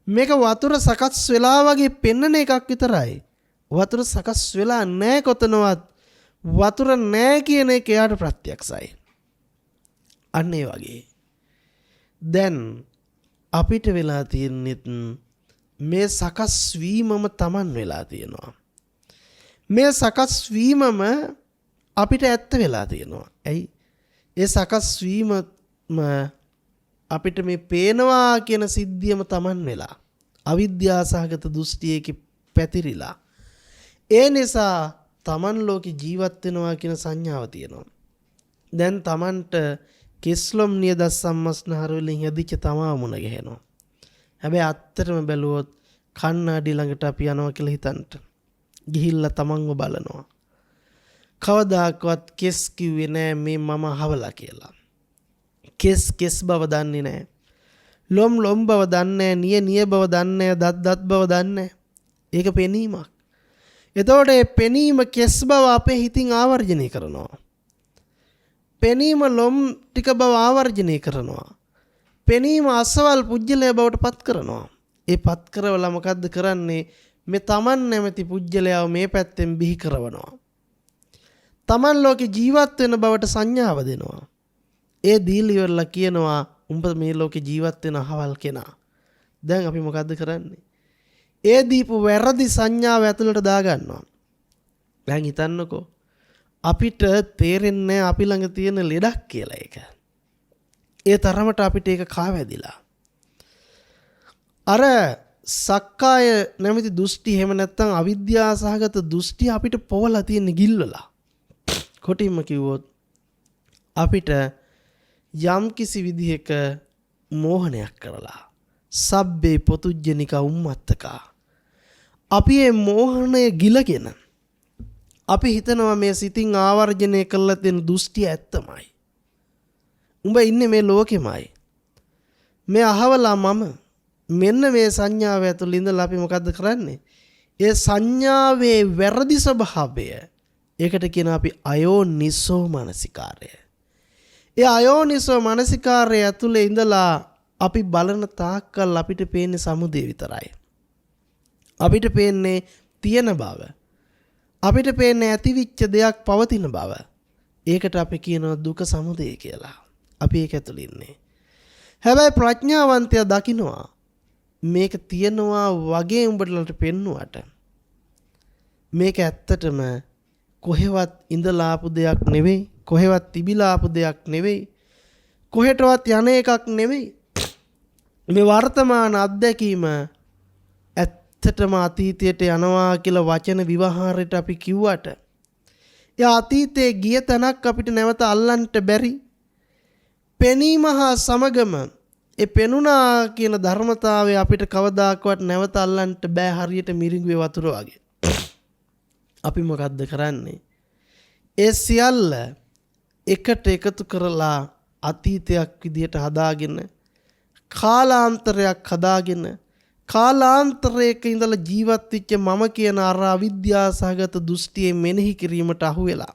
මේක වතුර සකස් වෙලා වගේ පෙන්වන එකක් විතරයි. වතුර සකස් වෙලා නැහැ කොතනවත්. වතුර නැහැ කියන එක යාට ප්‍රත්‍යක්ෂයි. අන්න ඒ වගේ. දැන් අපිට වෙලා තියෙන්නේ මේ සකස් වීමම Taman වෙලා තියෙනවා. මේ සකස් වීමම අපිට ඇත්ත වෙලා තියෙනවා. ඇයි? ඒ සකස් වීමම අපිට මේ පේනවා කියන සිද්ධියම Taman වෙලා අවිද්‍යාසහගත දෘෂ්ටියක පැතිරිලා. ඒ නිසා Taman ලෝකේ ජීවත් වෙනවා කියන සංඥාව තියෙනවා. දැන් Tamanට කිස්ලොම් නියද සම්මස්නහර වලින් යදිච්ච තමා මුණ ගැහෙනවා. හැබැයි අත්‍තරම බැලුවොත් කණ්ණාඩි ළඟට අපි යනවා කියලා හිතන්න. ගිහිල්ලා තමන්ව බලනවා. කවදාකවත් කෙස් කිව්වේ නෑ මේ මම අහවලා කියලා. කෙස් බව දන්නේ නෑ. ලොම් බව දන්නේ නෑ. නිය බව දන්නේ නෑ. දත් බව දන්නේ නෑ. ඒක පෙනීමක්. එතකොට මේ පෙනීම කෙස් බව අපේ හිතින් ආවර්ජනය කරනවා. පෙනීම ලොම් ටික බව ආවර්ජනය කරනවා. පෙනීම අසවල් පුජ්‍යලය බවට පත් කරනවා. ඒ පත් කරවලා මොකද්ද කරන්නේ? මේ Taman නැමැති පුජ්‍යලයව මේ පැත්තෙන් බිහි කරවනවා. Taman ලෝකේ ජීවත් වෙන බවට සංඥාව දෙනවා. ඒ දීලි ඉවරලා කියනවා උඹ මේ ලෝකේ ජීවත් වෙන අහවල් කෙනා. දැන් අපි මොකද්ද කරන්නේ? ඒ දීපු වැරදි සංඥාව ඇතුළට දාගන්නවා. දැන් හිතන්නකෝ අපිට තේරෙන්නේ අපි ළඟ තියෙන ලෙඩක් කියලා ඒක. ඒ තරමට අපිට ඒක කාවැදිලා. අර සක්කාය නැමැති දෘෂ්ටි එහෙම නැත්නම් අවිද්‍යාසහගත දෘෂ්ටි අපිට පොවලා තියෙන ගිල්වලා. කොටින්ම කිව්වොත් අපිට යම් කිසි විදිහක මෝහනයක් කරලා සබ්බේ පොතුජ්ජනික උම්මත්තකා. අපි මේ මෝහණය ගිලගෙන අපි හිතනවා මේ සිතින් ආවර්ජනය කළා තියෙන දෘෂ්ටිය ඇත්තමයි. උඹ ඉන්නේ මේ ලෝකෙමයි. මේ අහවලා මම මෙන්න මේ සංඥාව ඇතුළේ ඉඳලා අපි මොකද්ද කරන්නේ? ඒ සංඥාවේ වැරදි ස්වභාවය. ඒකට කියනවා අපි අයෝනිසෝ මනසිකාරය. ඒ අයෝනිසෝ මනසිකාරය ඇතුළේ ඉඳලා අපි බලන තාක්කල් අපිට පේන්නේ සමුදය විතරයි. අපිට පේන්නේ තියෙන බව. අපිට පේන්නේ ඇතිවිච්ච දෙයක් පවතින බව. ඒකට අපි කියනවා දුක සමුදය කියලා. අපි ඒක ඇතුළේ ඉන්නේ. හැබැයි ප්‍රඥාවන්තයා දකිනවා මේක තියනවා වගේ උඹලට පෙන්නුවට මේක ඇත්තටම කොහෙවත් ඉඳලා ආපු දෙයක් නෙවෙයි, කොහෙවත් තිබිලා ආපු දෙයක් නෙවෙයි, කොහෙටවත් යන එකක් නෙවෙයි. මේ වර්තමාන අත්දැකීම ඇත්තටම අතීතයට යනවා කියලා වචන විවහාරයට අපි කිව්වට ඒ අතීතයේ ගිය තැනක් අපිට නැවත අල්ලන්න බැරි. පෙනීම හා සමගම ඒ පෙනුණා කියන ධර්මතාවය අපිට කවදාකවත් නැවත අල්ලන්න බෑ, හරියට මිරිඟුවේ වතුර වගේ. අපි මොකද්ද කරන්නේ? ඒ සියල්ල එකට එකතු කරලා අතීතයක් විදියට හදාගෙන කාලාන්තරයක් හදාගෙන කාලාන්තරයක ඉඳලා ජීවත් වෙච්ච මම කියන අර අවිද්‍යාසහගත දෘෂ්ටියේ මෙනෙහි කිරීමට අහු වෙලා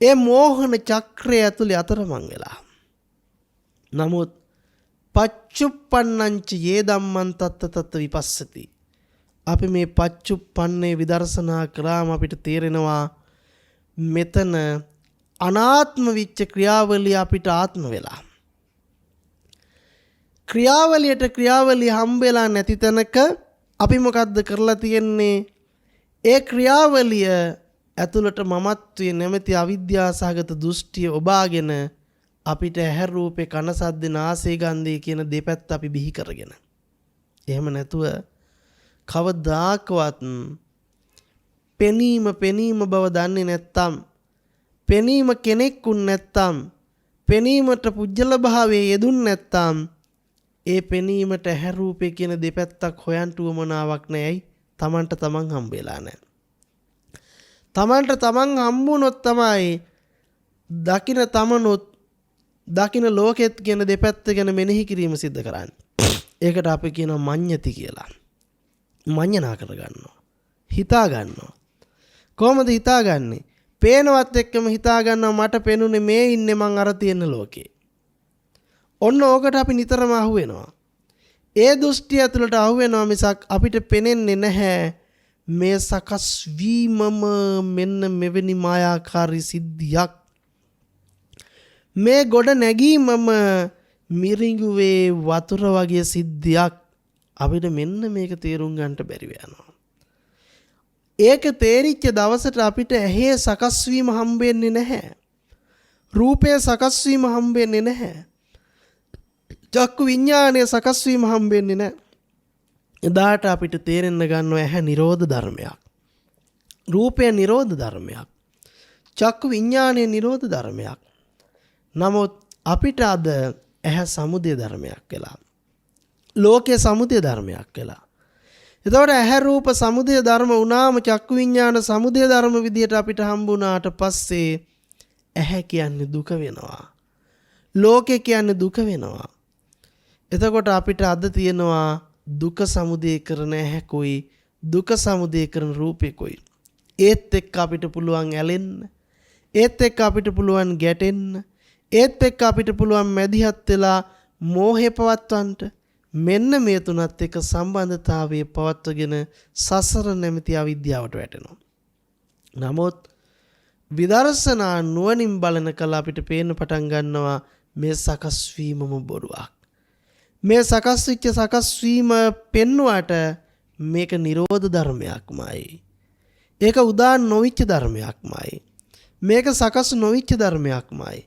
ඒ මෝහන චක්‍රය ඇතුලේ අතරමං වෙලා. නමුත් පච්චුප්පන්නංච යේ ධම්මං තත්ත තත්ත විපස්සති. අපි මේ පච්චුප්පන්නේ විදර්ශනා කරාම අපිට තේරෙනවා මෙතන අනාත්ම විච්ච ක්‍රියාවලිය අපිට ආත්ම වෙලා. ක්‍රියාවලියට ක්‍රියාවලිය හම්බෙලා නැති තැනක අපි මොකද්ද කරලා තියෙන්නේ? ඒ ක්‍රියාවලිය ඇතුළට මමත්වයේ නැමැති අවිද්‍යාසහගත දෘෂ්ටිය ඔබාගෙන අපිට ඇහැ රූපේ කන සද්දේ නාසය ගන්ධය කියන දෙපැත්ත අපි බිහි කරගෙන. එහෙම නැතුව කවදාකවත් පෙනීම බව දන්නේ නැත්තම්, පෙනීම කෙනෙක්ුන් නැත්තම්, පෙනීමට පුජ්‍යල භාවයේ යෙදුන් නැත්තම් ඒ පෙනීමට ඇහැ රූපේ කියන දෙපැත්තක් හොයන්ට උවමනාවක් නැහැයි. තමන්ට තමන් හම්බෙලා නැහැ. තමන්ට තමන් හම්බුනොත් තමයි දකින තමනුත් දකින ලෝකෙත් කියන දෙපැත්ත ගැන මෙනෙහි කිරීම සිද්ධ කරන්නේ. ඒකට අපි කියනවා මඤ්ඤති කියලා. මඤ්ඤණා කරගන්නවා. හිතා ගන්නවා. කොහොමද හිතාගන්නේ? පේනවත් එක්කම හිතා ගන්නවා මට පෙනුනේ මේ ඉන්නේ මං අර තියෙන ලෝකේ. ඔන්න ඕකට අපි නිතරම අහු වෙනවා. ඒ දෘෂ්ටිය ඇතුළට අහු වෙනවා මිසක් අපිට පෙනෙන්නේ නැහැ මේ සකස් වීමම මෙන්න මෙවැනි මායාකාරී සිද්ධියක්. මේ ගොඩ නැගීමම මිරිඟුවේ වතුර වගේ සිද්ධියක්. අපිට මෙන්න මේක තේරුම් ගන්නට බැරි වෙනවා. ඒක තේරිච්ච දවසට අපිට ඇහි සකස් වීම හම්බෙන්නේ නැහැ. රූපයේ සකස් වීම හම්බෙන්නේ නැහැ. චක්කු විඥානයේ සකස් වීම හම්බෙන්නේ නැහැ. එදාට අපිට තේරෙන්න ගන්නවා ඇහැ නිරෝධ ධර්මයක්. රූපය නිරෝධ ධර්මයක්. චක්කු විඥානයේ නිරෝධ ධර්මයක්. නමුත් අපිට අද ඇහැ සමුදය ධර්මයක් වෙලා. ලෝකයේ සමුදය ධර්මයක් වෙලා. එතකොට ඇහැ රූප සමුදය ධර්ම වුණාම චක්කු විඥාන සමුදය ධර්ම විදියට අපිට හම්බුණාට පස්සේ ඇහැ කියන්නේ දුක වෙනවා. ලෝකේ කියන්නේ දුක වෙනවා. එතකොට අපිට අද තියෙනවා දුක සමුදය කරන ඇහැකුයි දුක සමුදය කරන රූපෙකුයි. ඒත් එක්ක අපිට පුළුවන් ඇලෙන්න. ඒත් එක්ක අපිට පුළුවන් ගැටෙන්න. ඒත් එක්ක අපිට පුළුවන් මැදිහත් වෙලා මෝහේ පවත්වන්නට. මෙන්න මේ තුනත් එක්ක සම්බන්ධතාවයේ පවත්වගෙන සසර නැමැති අවිද්‍යාවට වැටෙනවා. නමුත් විදර්ශනා නුවණින් බලන කල අපිට පේන්න පටන් ගන්නවා මේ සකස් වීමම බොරුවක්. මේ සකස් වෙච්ච සකස් වීම පෙන්වුවට මේක නිරෝධ ධර්මයක්මයි. ඒක උදාන නොවිච්ච ධර්මයක්මයි. මේක සකස් නොවිච්ච ධර්මයක්මයි.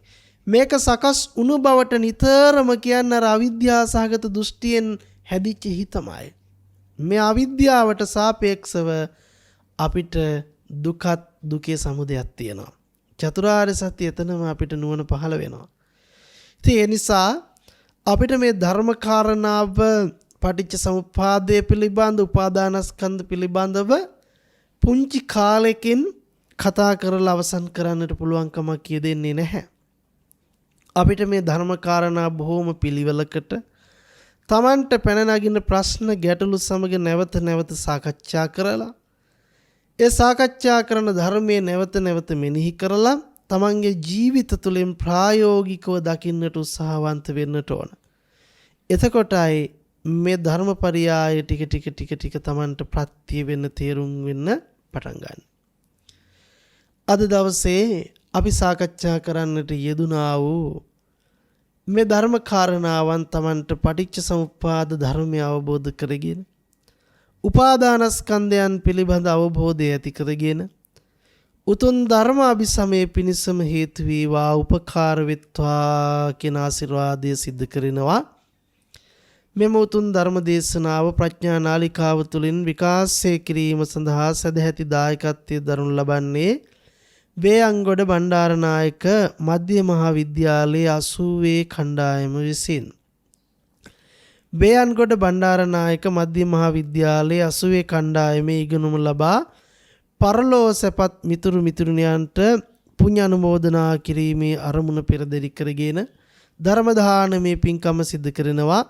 මේක සකස් වුණු බවට නිතරම කියන්න අර අවිද්‍යාසහගත දෘෂ්ටියෙන් හැදිච්ච හිතමයි. මේ අවිද්‍යාවට සාපේක්ෂව අපිට දුකත් දුකේ සමුදයක් තියෙනවා. චතුරාර්ය සත්‍ය එතනම අපිට නුවණ පහළ වෙනවා. ඉතින් ඒ නිසා අපිට මේ ධර්ම කාරණාව පටිච්ච සමුප්පාදය පිළිබඳ උපාදානස්කන්ධ පිළිබඳව පුංචි කාලෙකින් කතා කරලා අවසන් කරන්නට පුළුවන් කමක් කියෙදෙන්නේ නැහැ. අපිට මේ ධර්ම කාරණා බොහෝම පිළිවෙලකට Tamanට පැන නගින ප්‍රශ්න ගැටලු සමග නැවත නැවත සාකච්ඡා කරලා ඒ සාකච්ඡා කරන ධර්මයේ නැවත නැවත මෙනෙහි කරලා තමන්ගේ ජීවිත තුළින් ප්‍රායෝගිකව දකින්නට උත්සාහවන්ත වෙන්නට ඕන. එතකොටයි මේ ධර්මපරියාය ටික ටික තමන්ට ප්‍රත්‍ය වෙන්න තේරුම් වෙන්න පටන් ගන්න. අද දවසේ අපි සාකච්ඡා කරන්නට යෙදුනා වූ මේ ධර්ම කාරණාවන් Tamanට පටිච්ච සමුප්පාද ධර්මය අවබෝධ කරගෙන උපාදානස්කන්ධයන් පිළිබඳ අවබෝධය ඇති කරගෙන උතුම් ධර්ම අභිසමය පිණිසම හේතු වේවා උපකාර වෙත්වා කියන ආශිර්වාදය සිද්ධ කරනවා. මෙම උතුම් ධර්ම දේශනාව ප්‍රඥා නාලිකාව තුළින් විකාශය කිරීම සඳහා සදැහැති දායකත්වයේ දරනු ලබන්නේ වේයන්ගොඩ බණ්ඩාරනායක මධ්‍ය මහා විද්‍යාලයේ 80 කණ්ඩායම විසින් වේයන්ගොඩ බණ්ඩාරනායක මධ්‍ය මහා විද්‍යාලයේ 80 කණ්ඩායමේ ඉගෙනුම ලබා පරලෝ සැපත් මිතුරු මිතුරුණියන්ට පුණ්‍ය අනුමෝදනා කිරීමේ අරමුණ පෙරදරි කරගෙන ධර්ම දානමේ පින්කම සිදු කරනවා.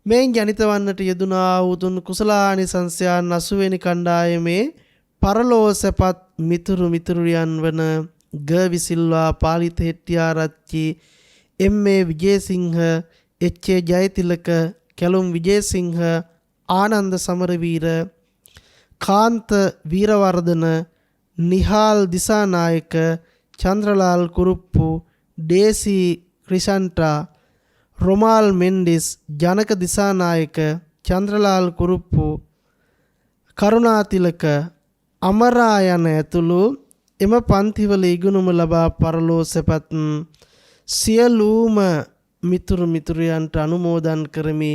මෙයින් ජනිත වන්නට යෙදුනා වූ කුසලානිසංසයන් 80 වෙනි කණ්ඩායමේ පරලෝ සැපත් මිතුරු මිතුරියන් වන ග විසිල්වා Palitha Hettiarachchi M A. Wijesinghe H A. Jayathilaka Kalum Wijesinghe Ananda Samaraweera Kantha Weerawardena Nihal Dissanayake Chandralal Kuruppu Daisy Chrishantha Romal Mendis Janaka Dissanayake Chandralal Kuruppu Karunathilaka Amara යන ඇතුළු එම පන්තිවල ඉගෙනුම ලබා පරලෝ සැපත් සියලුම මිතුරු මිතුරියන්ට අනුමෝදන් කරමි.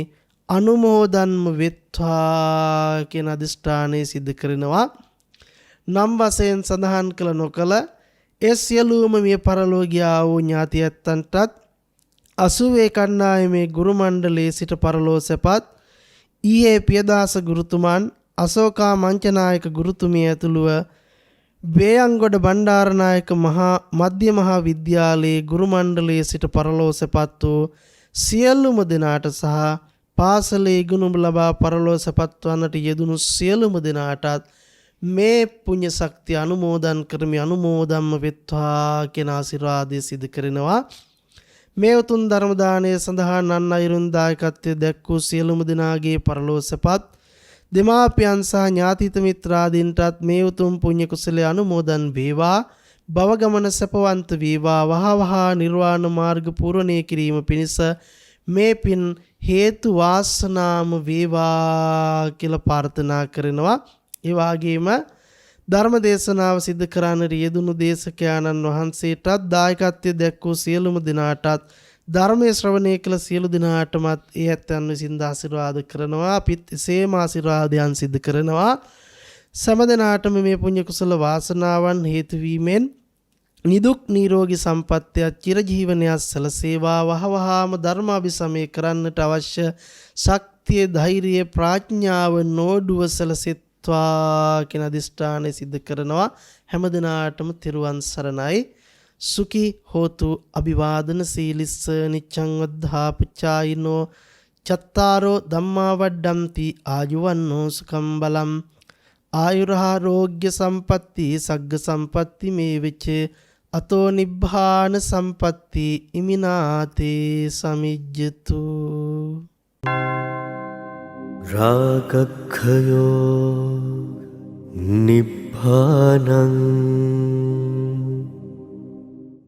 අනුමෝදන්ම වෙත්වා කියන අදිෂ්ඨානය සිදු කරනවා. නම් වශයෙන් සඳහන් කළ නොකළ ඒ සියලුම මිය පරලෝ ගියා වූ ඥාතියන්ටත් 80 කණ්ඩායමේ ගුරු මණ්ඩලයේ සිට පරලෝ සැපත් ඊ.ඒ. පියදාස ගුරුතුමන් අශෝකා මංචනායක ගුරුතුමිය ඇතුළුව වේයන්ගොඩ බණ්ඩාරනායක මධ්‍ය මහා විද්‍යාලයේ ගුරු මණ්ඩලයේ සිට පරලෝ සැපත් වූ සියලුම දෙනාට සහ පාසලේ ඉගෙනුම ලබා පරලෝ සැපත් වන්නට යෙදුණු සියලුම දෙනාටත් මේ පුණ්‍ය ශක්තිය අනුමෝදන් කරමි. අනුමෝදන්ම වෙත්වා කියන ආශිර්වාදය සිදු කරනවා. මේ උතුම් ධර්ම දානය සඳහා නන් අයුරින් දායකත්වයේ දැක්වූ සියලුම දෙනාගේ පරලෝ සැපත් දෙමාපියන් සහ ඥාතිත මිත්‍රාදීන්ටත් මේ උතුම් පුණ්‍ය කුසලයේ අනුමෝදන් වේවා. භව ගමන සැපවන්ත වේවා. වහවහා නිර්වාණ මාර්ග පූර්ණණය කිරීම පිණිස මේ පින් හේතු වාසනාම වේවා කියලා ප්‍රාර්ථනා කරනවා. ඒ වගේම ධර්ම දේශනාව සිදු කරන්නට යෙදුණු දේශකයන්න් වහන්සේටත් දායකත්වයේ දැක්වූ සියලුම දෙනාටත් ධර්මයේ ශ්‍රවණය කළ සියලු දෙනාටමත් ඒ ඇත්තන් විසින් ආශිර්වාද කරනවා. අපිත් එසේම ආශිර්වාදයන් සිදු කරනවා. සෑම දිනාටම මේ පුණ්‍ය කුසල වාසනාවන් හේතු වීමෙන් නිදුක් නිරෝගී සම්පත්තිය චිරජීවනයක් සැලසේවා. වහවහාම ධර්මාභිසමය කරන්නට අවශ්‍ය ශක්තිය ධෛර්යය ප්‍රඥාව නෝඩුව සැලසෙත්වා කියන අදිෂ්ඨානය සිදු කරනවා. හැම දිනාටම තෙරුවන් සරණයි. සුඛී හෝතු අභිවාදන සීලිස්ස නිච්ඡං වද්ධාපචායිනෝ චත්තාරෝ ධම්මා වඩ්ඩಂತಿ ආයුවන්නෝ සුඛං බලම් ආයුරාෝග්‍ය සම්පatti සග්ග සම්පatti මේ වෙච්ච අතෝ නිබ්බාන සම්පatti ඉමිනාතේ සමිජ්ජතු රාගක්ඛයෝ නිබ්බානං